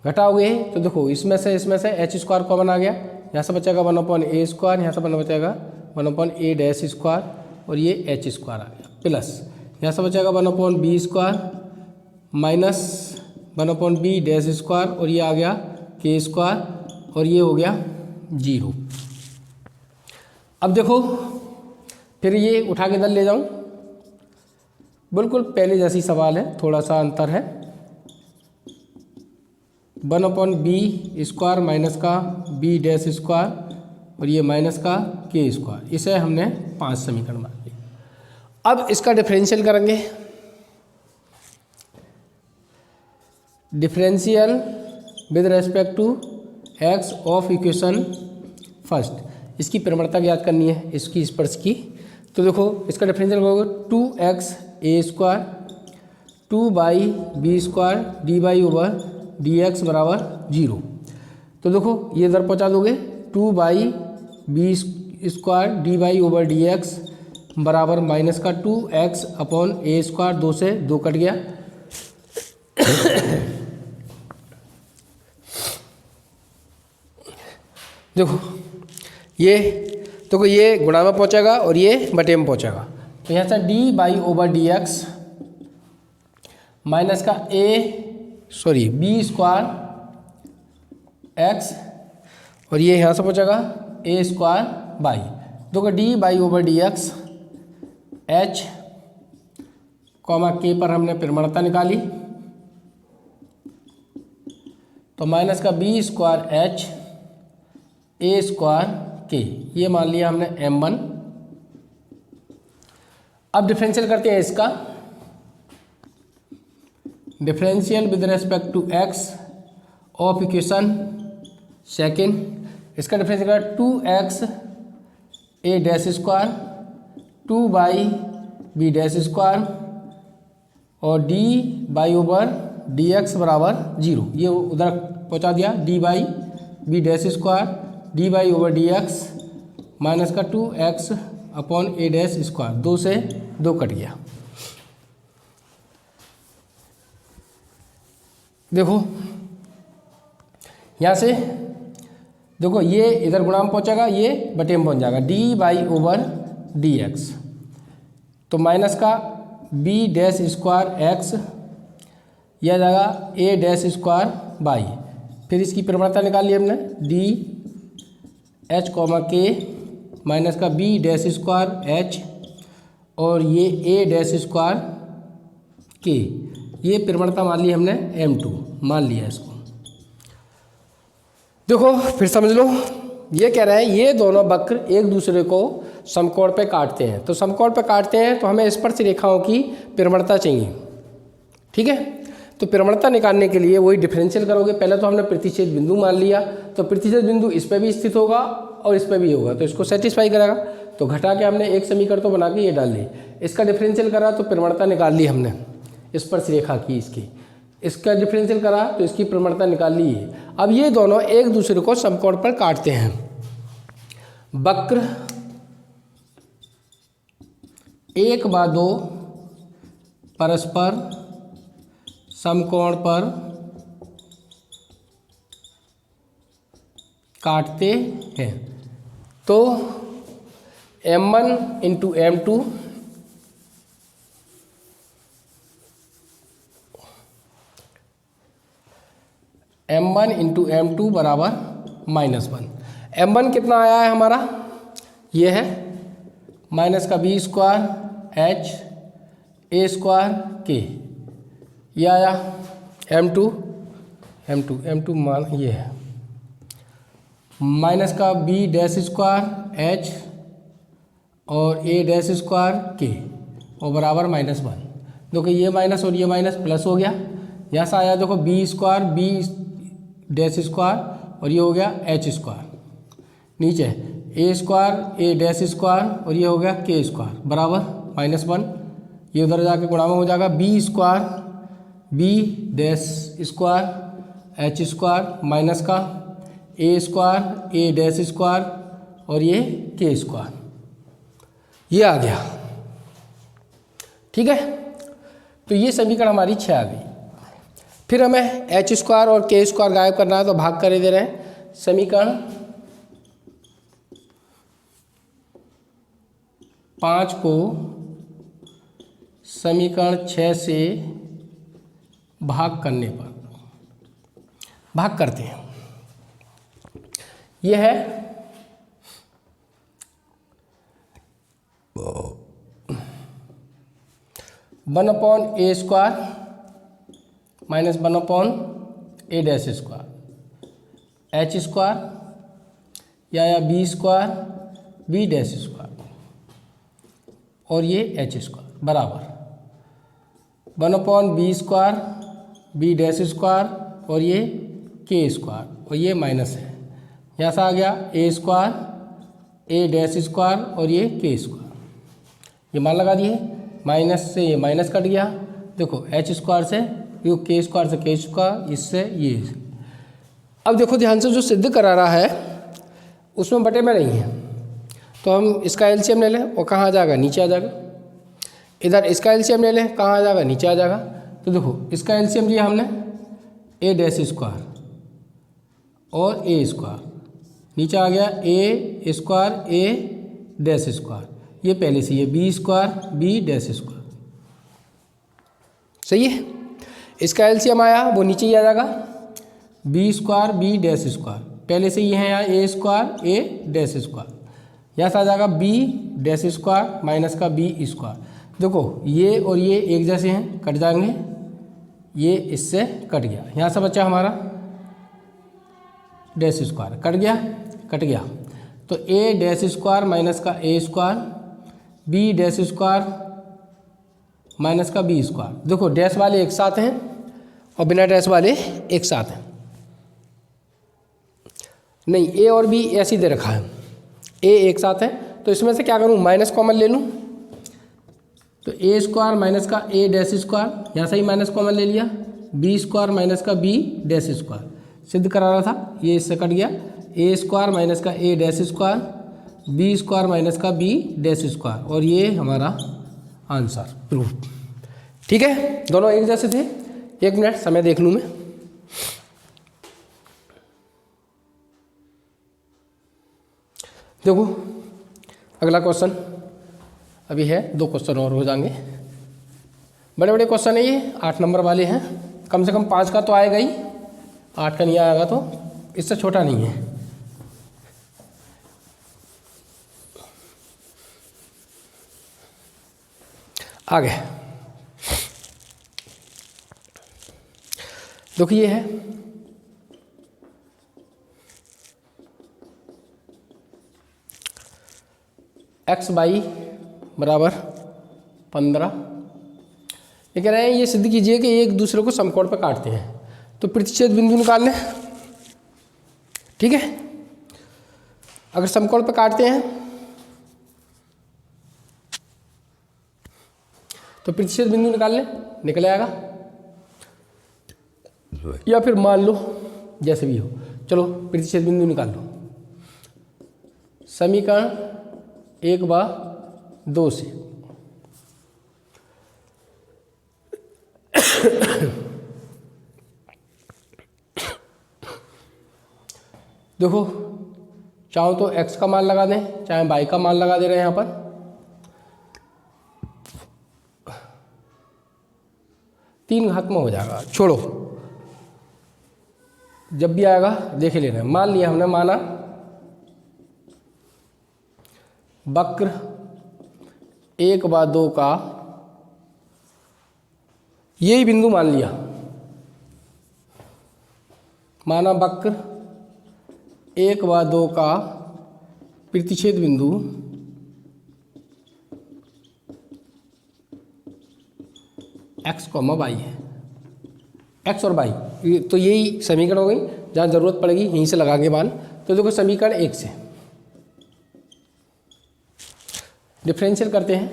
घटाओगे तो देखो इसमें से एच स्क्वायर कॉमन आ गया, यहाँ से बचेगा 1/a स्क्वायर, यहाँ से बचेगा 1/a डैश स्क्वायर और ये एच स्क्वायर आ गया, प्लस यहाँ से बचेगा 1/b square minus 1/b dash square और ये आ गया के स्क्वायर और ये हो गया 0। अब देखो फिर ये उठा के इधर ले जाऊँ, बिल्कुल पहले जैसी सवाल है, थोड़ा सा अंतर है। 1/b स्क्वायर माइनस का b डैश स्क्वायर और ये माइनस का के स्क्वायर, इसे हमने 5 समीकरण मान लिया। अब इसका डिफरेंशियल करेंगे। Differential with respect to x of equation first, इसकी प्रवणता ज्ञात करनी है, इसकी स्पर्श की। तो देखो इसका डिफरेंशियल होगा 2x a square 2/b square dy/dx बराबर 0। तो देखो ये इधर पहुँचा दोगे 2/b स्क्वायर dy/dx बराबर माइनस का 2x अपॉन a स्क्वायर, 2 से 2 कट गया। देखो ये गुणा में पहुँचेगा और ये बटे में पहुँचेगा, तो यहाँ से dy/dx माइनस का b स्क्वायर x और ये यहाँ से पहुँचेगा a स्क्वायर बाई। देखो dy/dx h कॉमा k पर हमने प्रवणता निकाली, तो माइनस का b square h a square k, ये मान लिया हमने m1। अब डिफरेंशियल करते हैं इसका। Differential with respect to x of equation second, इसका डिफरेंशियल करें 2x a dash square 2/b dash square और dy/dx बराबर 0। ये उधर पहुँचा दिया dy/b dash square dy/dx minus का 2x upon a dash square, 2 से 2 कट गया। देखो यहाँ से देखो ये इधर गुणा में पहुँचेगा, ये बटे में पहुँच जाएगा dy/dx, तो माइनस का b डैश स्क्वायर x यह आ जाएगा a डैश स्क्वायर बाई, फिर इसकी प्रवणता निकाली हमने डी h कॉमा के माइनस का b डैश स्क्वायर h और ये a डैश स्क्वायर k, ये प्रवणता मान ली हमने m2 मान लिया इसको। देखो फिर समझ लो, ये कह रहे हैं ये दोनों वक्र एक दूसरे को समकोण पे काटते हैं, तो समकोण पे काटते हैं तो हमें स्पर्श रेखाओं की प्रवणता चाहिए, ठीक है। तो प्रवणता निकालने के लिए वही डिफरेंशियल करोगे। पहले तो हमने प्रतिच्छेद बिंदु मान लिया, तो प्रतिच्छेद बिंदु इस पर भी स्थित होगा और इस पर भी होगा, तो इसको सेटिस्फाई करेगा। तो घटा के हमने एक समीकरण तो बना के ये डाल ली, इसका डिफरेंशियल करा तो प्रवणता निकाल ली हमने स्पर्श रेखा की इसकी, इसका डिफरेंशियल करा तो इसकी प्रवणता निकाल ली है। अब ये दोनों एक दूसरे को समकोण पर काटते हैं। वक्र 1/2 परस्पर समकोण पर काटते हैं, तो m1 इंटू m2 बराबर -1। m1 कितना आया है हमारा, ये है माइनस का b square h a square k, ये आया m2 मान ये है माइनस का b डैश स्क्वायर h और a डैश स्क्वायर k और बराबर -1। देखो ये माइनस और ये माइनस प्लस हो गया, यहाँ से आया देखो b square b dash square और ये हो गया h स्क्वायर, नीचे a square a dash square और ये हो गया k स्क्वायर बराबर -1। ये उधर जाके गुणा में हो जाएगा b square b dash square h square minus का a square a dash square और ये के स्क्वायर, ये आ गया। ठीक है, तो ये समीकरण हमारी 6 आ गई। फिर हमें एच स्क्वायर और के स्क्वायर गायब करना है, तो भाग कर दे रहे हैं। समीकरण 5 को समीकरण 6 से भाग करने पर भाग करते हैं। यह है 1/a square minus 1/a dash square h square या b square b dash square और ये एच स्क्वायर बराबर 1/b square b dash square और ये के स्क्वायर और ये माइनस है, यहाँ से आ गया a square a dash square और ये के स्क्वायर, ये मान लगा दिए। माइनस से ये माइनस कट गया, देखो एच स्क्वायर से ये के स्क्वायर से के स्क्वायर, इससे ये। अब देखो ध्यान से, जो सिद्ध करा रहा है उसमें बटे में नहीं है, तो हम इसका एलसीएम ले लें और कहाँ आ जाएगा, नीचे आ जाएगा। इधर इसका एलसीएम ले लें, कहाँ आ जाएगा, नीचे आ जाएगा। तो देखो इसका एलसीएम लिया हमने ए डैश स्क्वायर और ए स्क्वायर, नीचे आ गया a square a dash square, ये पहले से ये b square b dash square, सही है। इसका एलसीएम आया वो नीचे ही आ जाएगा, b square b dash square, पहले से ये है यहाँ a square a dash square, यहाँ से आ जाएगा बी डैश स्क्वायर माइनस का बी स्क्वायर। देखो ये और ये एक जैसे हैं, कट जाएंगे, ये इससे कट गया, यहाँ से बचा हमारा डैश स्क्वायर, कट गया। तो ए डैश स्क्वायर माइनस का a square b dash square minus का बी स्क्वायर। देखो डैश वाले एक साथ हैं और बिना डैश वाले एक साथ हैं, नहीं ए और बी ऐसे ही दे रखा है, ए एक साथ है, तो इसमें से क्या करूं, माइनस कॉमन ले लूं। तो ए स्क्वायर माइनस का ए डैश स्क्वायर, यहाँ से ही माइनस कॉमन ले लिया, बी स्क्वायर माइनस का बी डैश स्क्वायर, सिद्ध करा रहा था, ये इससे कट गया। ए स्क्वायर माइनस का a dash square b square minus का बी डैश स्क्वायर और ये हमारा आंसर प्रूफ। ठीक है, दोनों एक जैसे थे। 1 मिनट समय देख लूँ मैं। देखो अगला क्वेश्चन अभी है, 2 क्वेश्चन और हो जाएंगे। बड़े बड़े क्वेश्चन है ये, 8 नंबर वाले हैं, कम से कम 5 का तो आएगा ही, 8 का नहीं आएगा तो इससे छोटा नहीं है। आगे देखिए, ये है x बाई बराबर 15। ये कह रहे हैं ये सिद्ध कीजिए कि एक दूसरे को समकोण पर काटते हैं, तो प्रतिच्छेद बिंदु निकाल लें। ठीक है, अगर समकोण पर काटते हैं तो प्रतिच्छेद बिंदु निकाल लें, निकल आएगा, या फिर मान लो जैसे भी हो। चलो प्रतिच्छेद बिंदु निकाल लो। समीकरण 1/2 से देखो, चाहो तो x का मान लगा दें, चाहे y का मान लगा दे रहे हैं यहाँ पर। तीन घात में हो जाएगा, छोड़ो, जब भी आएगा देखे ले रहे हैं। मान लिया हमने, माना वक्र 1/2 का यही बिंदु मान लिया, माना वक्र 1/2 का प्रतिच्छेद बिंदु x, y है, x और y, तो यही समीकरण हो गई। जहाँ जरूरत पड़ेगी यहीं से लगाएंगे मान। तो देखो समीकरण 1 से डिफरेंशियल करते हैं।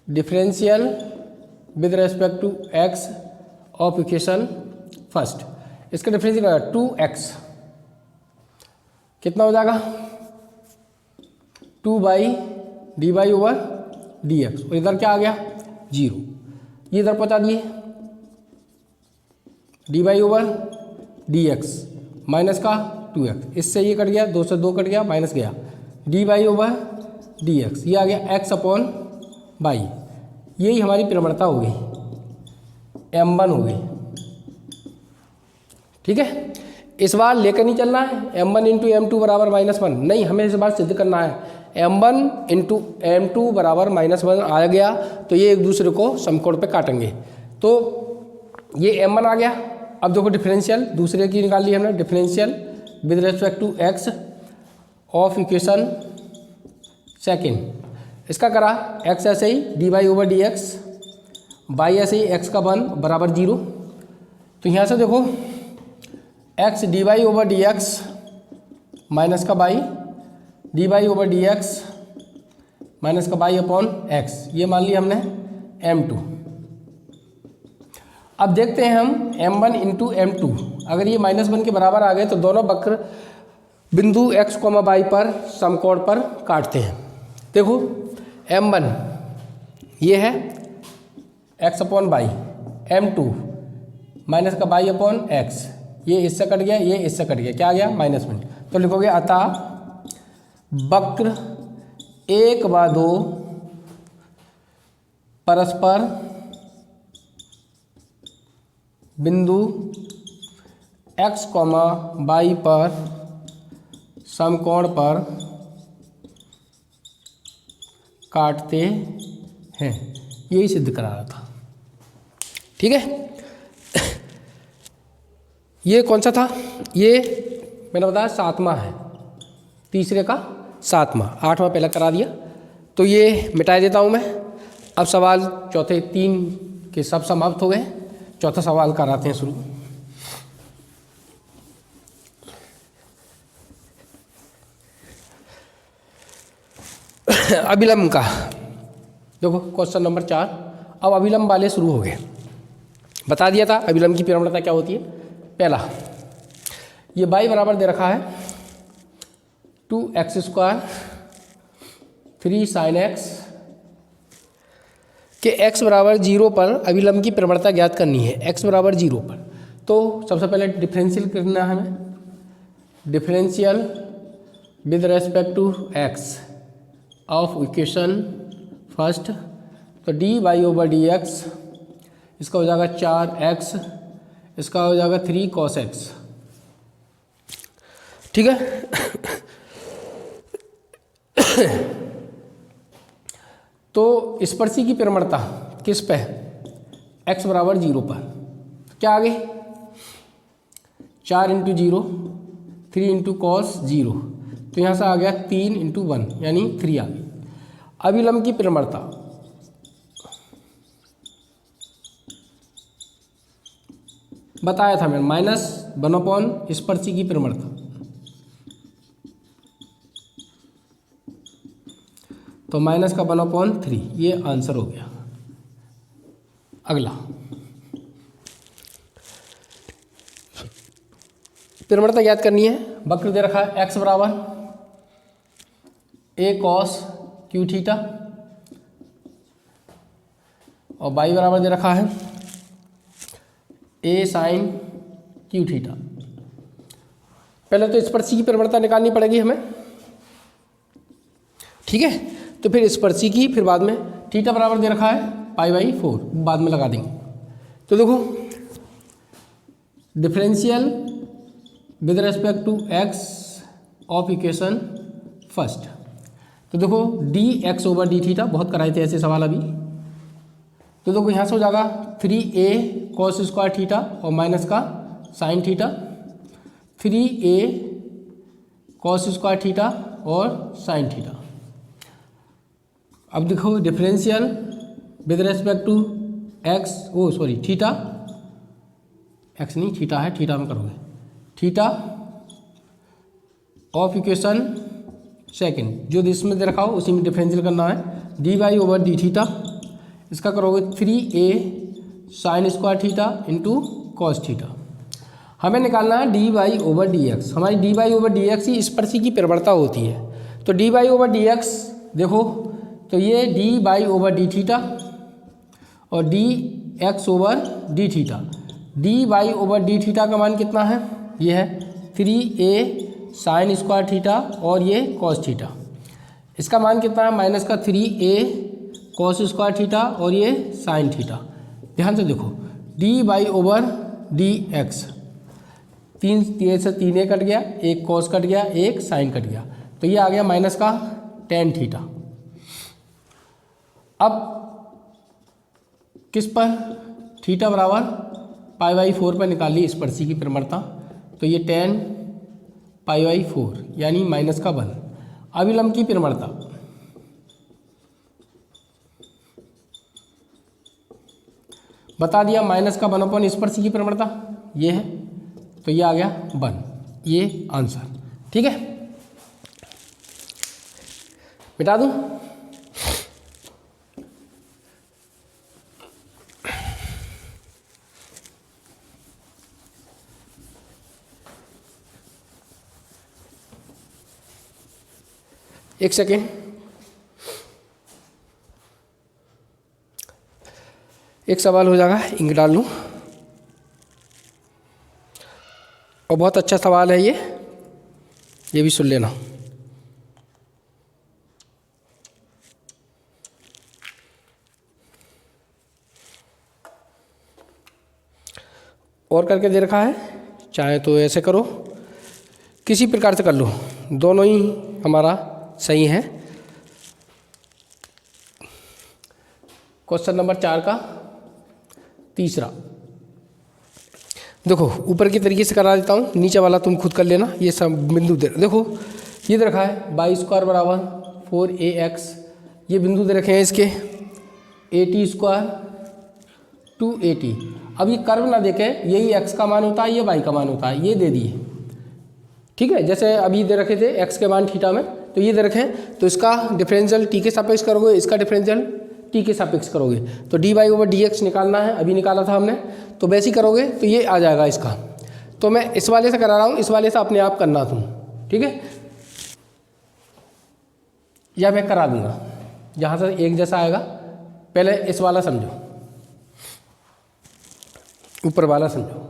Differential with respect to x of equation first. इसका डिफरेंशियल होगा 2x, कितना हो जाएगा 2 by d y over d x, और इधर क्या आ गया 0, ये इधर पहुँचा दिए d y over d x minus का 2x, इससे ये कट गया, 2 से 2 कट गया, माइनस गया d y over d x, ये आ गया x अपॉन बाई। यही हमारी प्रवणता हो गई, m1 हो गई। ठीक है, इस बार लेकर नहीं चलना है m1 इंटू m2 बराबर -1, नहीं, हमें इस बार सिद्ध करना है m1 इंटू m2 बराबर -1 आ गया तो ये एक दूसरे को समकोण पे काटेंगे, तो ये m1 आ गया। अब देखो डिफरेंशियल दूसरे की निकाल ली हमने, differential with respect to x of equation second, इसका करा x ऐसे ही d y over d x, by ऐसे ही x का 1 बराबर 0, तो यहाँ से देखो x d y over d x minus का by d y over d x minus का बाई अपॉन x, ये मान लिया हमने m2। अब देखते हैं हम m1 इंटू m2, अगर ये -1 के बराबर आ गए तो दोनों वक्र बिंदु x, y पर समकोण पर काटते हैं। देखो m1 ये है x upon by, m2 minus का बाई अपॉन x, ये इससे कट गया, ये इससे कट गया, क्या आ गया -1, तो लिखोगे अतः वक्र 1 व 2 परस्पर बिंदु x, y पर समकोण पर काटते हैं, यही सिद्ध करा रहा था। ठीक है, ये कौन सा था, ये मैंने बताया 7वां है, तीसरे का 7वां, 8वां पहले करा दिया, तो ये मिटा देता हूँ मैं। अब सवाल चौथे 3 के सब समाप्त हो गए, चौथा सवाल कराते हैं शुरू। अभिलंब का देखो क्वेश्चन नंबर 4, अब अभिलंब वाले शुरू हो गए। बता दिया था अभिलंब की प्रवणता क्या होती है। पहला, ये y बराबर दे रखा है 2x² 3 sin x के x बराबर 0 पर अभिलंब की प्रवणता ज्ञात करनी है, x बराबर 0 पर। तो सबसे पहले डिफरेंशियल करना है हमें, differential with respect to x of equation first, तो d y over d x, इसका हो जाएगा 4x, इसका हो जाएगा 3 cos x। ठीक है, तो स्पर्शी की प्रवणता किस पे, x बराबर 0 पर, क्या आ गई 4 इंटू 0 3 इंटू cos 0, तो यहाँ से आ गया 3 इंटू 1 यानी 3 आ गई। अभिलंब की प्रवणता बताया था मैंने, -1/, स्पर्शी की प्रवणता, तो -1/3, ये आंसर हो गया। अगला प्रवणता याद करनी है, वक्र दे रखा है x बराबर a cos q थीटा और y बराबर दे रखा है a sin q थीटा। पहले तो स्पर्शी की प्रवणता निकालनी पड़ेगी हमें, ठीक है, तो फिर स्पर्शी की, फिर बाद में थीटा बराबर दे रखा है π/4, बाद में लगा देंगे। तो देखो differential with respect to x of equation first, तो देखो dx ओवर डी थीटा, बहुत कराए थे ऐसे सवाल अभी। तो देखो यहाँ से हो जाएगा 3a cos स्क्वायर थीटा और माइनस का sine theta, 3a cos square theta और साइन थीटा। अब देखो differential with respect to x, theta, x नहीं थीटा है, थीटा में करोगे, थीटा ऑफ इक्वेशन सेकेंड, जो इसमें दे रखा हो उसी में डिफरेंशियल करना है, dy ओवर डी थीटा, इसका करोगे 3a sine square theta into cos theta. हमें निकालना है d y over d x. हमारी d y over d x ही स्पर्शी की प्रवणता होती है। तो d y over d x देखो, तो ये d y over d theta और d x over d theta. D y over d theta का मान कितना है, ये है 3a साइन स्क्वायर थीटा और ये कॉस थीटा। इसका मान कितना है, माइनस का 3a कॉस स्क्वायर थीटा और ये साइन थीटा। ध्यान से देखो, d y over d x, 3 से 3a कट गया, एक कॉस कट गया, एक साइन कट गया, तो ये आ गया माइनस का टेन थीटा। अब किस पर, थीटा बराबर π/4 पर निकाल ली स्पर्शी की प्रवणता, तो ये tan π/4 यानी माइनस का 1। अभिलंब की प्रवणता, बता दिया माइनस का 1/, स्पर्शी की प्रवणता ये है, तो ये आ गया 1, ये आंसर। ठीक है, मिटा दूं। एक सेकेंड, एक सवाल हो जाएगा, इंक डाल लूँ। और बहुत अच्छा सवाल है ये भी सुन लेना। और करके दे रखा है, चाहे तो ऐसे करो, किसी प्रकार से कर लो, दोनों ही हमारा सही है। क्वेश्चन नंबर 4 का तीसरा, देखो ऊपर की तरीके से करा देता हूँ, नीचे वाला तुम खुद कर लेना। ये सब बिंदु देखो, ये दे रखा है y² बराबर 4ax, ये बिंदु दे रखे हैं इसके at² 2at। अब ये कर्व ना देखे, यही x का मान होता है, ये y का मान होता है, ये दे दिए। ठीक है, जैसे अभी दे रखे थे x के मान थीटा में, तो ये दे रखे हैं, तो इसका डिफरेंशियल t के सापेक्ष करोगे, इसका डिफरेंशियल t के सापेक्ष करोगे, तो dy ओवर dx निकालना है, अभी निकाला था हमने, तो वैसे ही करोगे तो ये आ जाएगा इसका। तो मैं इस वाले से करा रहा हूँ, इस वाले से अपने आप करना तुम, ठीक है, या मैं करा दूंगा, जहाँ से एक जैसा आएगा। पहले इस वाला समझो, ऊपर वाला समझो।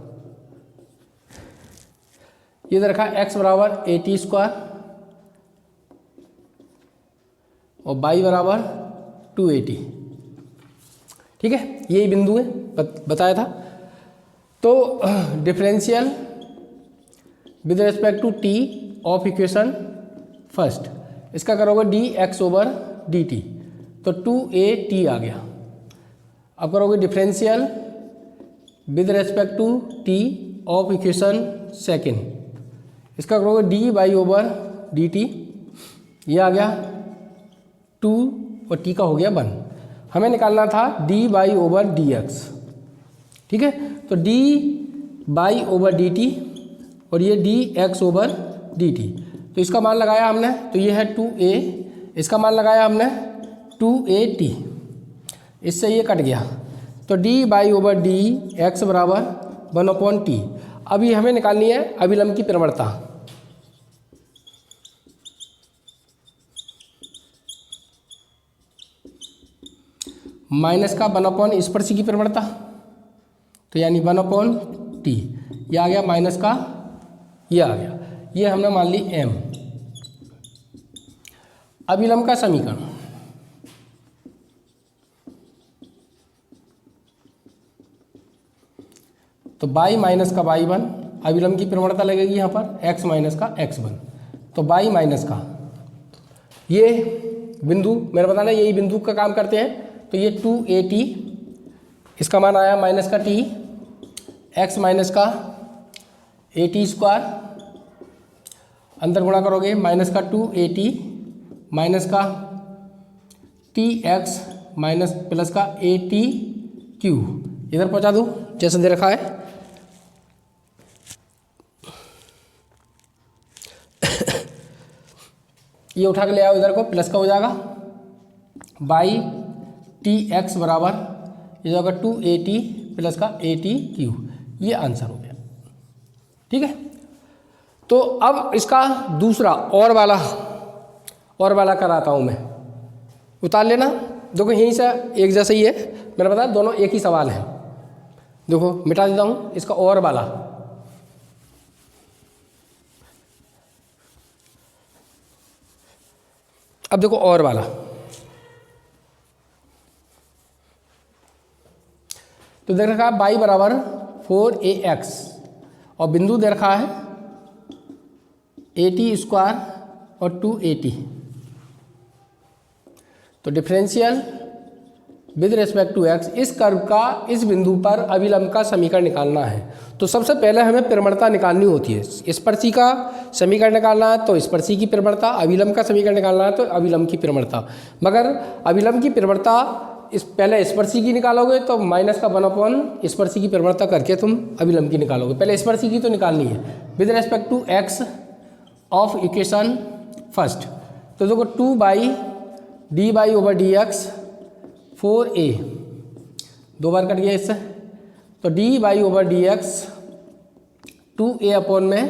ये दे रखा x बराबर at² और y बराबर 2at। ठीक है, यही बिंदु है, बताया था। तो differential with respect to t of equation first, इसका करोगे dx ओवर dt, तो 2at आ गया। अब करोगे differential with respect to t of equation second, इसका करोगे dy ओवर dt, ये आ गया 2 और t का हो गया 1। हमें निकालना था dy ओवर dx। ठीक है, तो dy ओवर dt और ये dx ओवर dt, तो इसका मान लगाया हमने, तो ये है 2a, इसका मान लगाया हमने 2at, इससे ये कट गया, तो dy ओवर dx बराबर 1/t। अभी हमें निकालनी है अभिलंब की प्रवणता। माइनस का 1/, स्पर्शी की प्रवणता, तो यानी 1/t, ये आ गया माइनस का, ये आ गया, ये हमने मान ली m। अभिलंब का समीकरण, तो y माइनस का y1, अभिलंब की प्रवणता लगेगी यहाँ पर x माइनस का x1, तो y माइनस का, ये बिंदु मेरा बताना, यही बिंदु का काम करते हैं, तो ये 2at, इसका मान आया माइनस का t, x माइनस का at², अंदर गुणा करोगे माइनस का 2at माइनस का tx माइनस प्लस का at³, इधर पहुँचा दूँ जैसे दे रखा है। ये उठा के ले आओ इधर को, प्लस का हो जाएगा y टी एक्स बराबर ये होगा 2AT प्लस का AT क्यू, ये आंसर हो गया। ठीक है, तो अब इसका दूसरा और वाला कराता हूँ मैं, उतार लेना। देखो यहीं से एक जैसा ही है, मैंने बताया दोनों एक ही सवाल है। देखो मिटा देता हूँ इसका और वाला। अब देखो और वाला, तो देख रखा है y बराबर 4ax और बिंदु दे रखा है AT स्क्वायर और 2AT। तो differential with respect to x, इस कर्व का इस बिंदु पर अभिलंब का समीकरण निकालना है। तो सबसे पहले हमें प्रवणता निकालनी होती है। स्पर्शी का समीकरण निकालना है तो स्पर्शी की प्रवणता, अभिलंब का समीकरण निकालना है तो अभिलंब की प्रवणता। मगर अभिलंब की प्रवणता पहले स्पर्शी की निकालोगे तो माइनस का 1/, स्पर्शी की प्रवणता करके तुम अभिलंब की निकालोगे। पहले स्पर्शी की तो निकालनी है with respect to x of equation first. तो देखो 2/dy/dx 4a, 2 बार कट गया इससे, तो dy/dx 2a में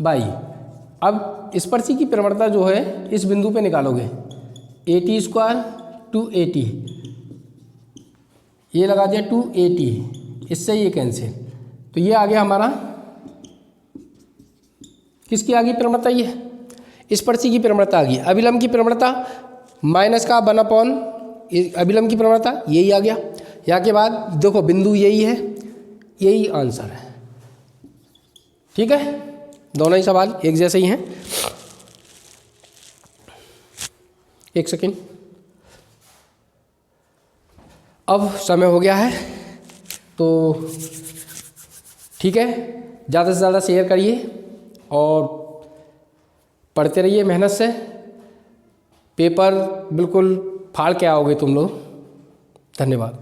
y। अब स्पर्शी की प्रवणता जो है इस बिंदु पे निकालोगे AT स्क्वायर 2AT, ये लगा दिया 2AT, इससे ये कैंसिल, तो ये आ गया हमारा, किसकी आ गई प्रवणता, ये स्पर्शी की प्रवणता आ गई। अभिलंब की प्रवणता माइनस का 1/, अभिलंब की प्रवणता यही आ गया। यहाँ के बाद देखो बिंदु यही है, यही आंसर है। ठीक है, दोनों ही सवाल एक जैसे ही हैं। एक सेकेंड, अब समय हो गया है, तो ठीक है, ज़्यादा से ज़्यादा शेयर करिए और पढ़ते रहिए मेहनत से। पेपर बिल्कुल फाड़ के आओगे तुम लोग। धन्यवाद।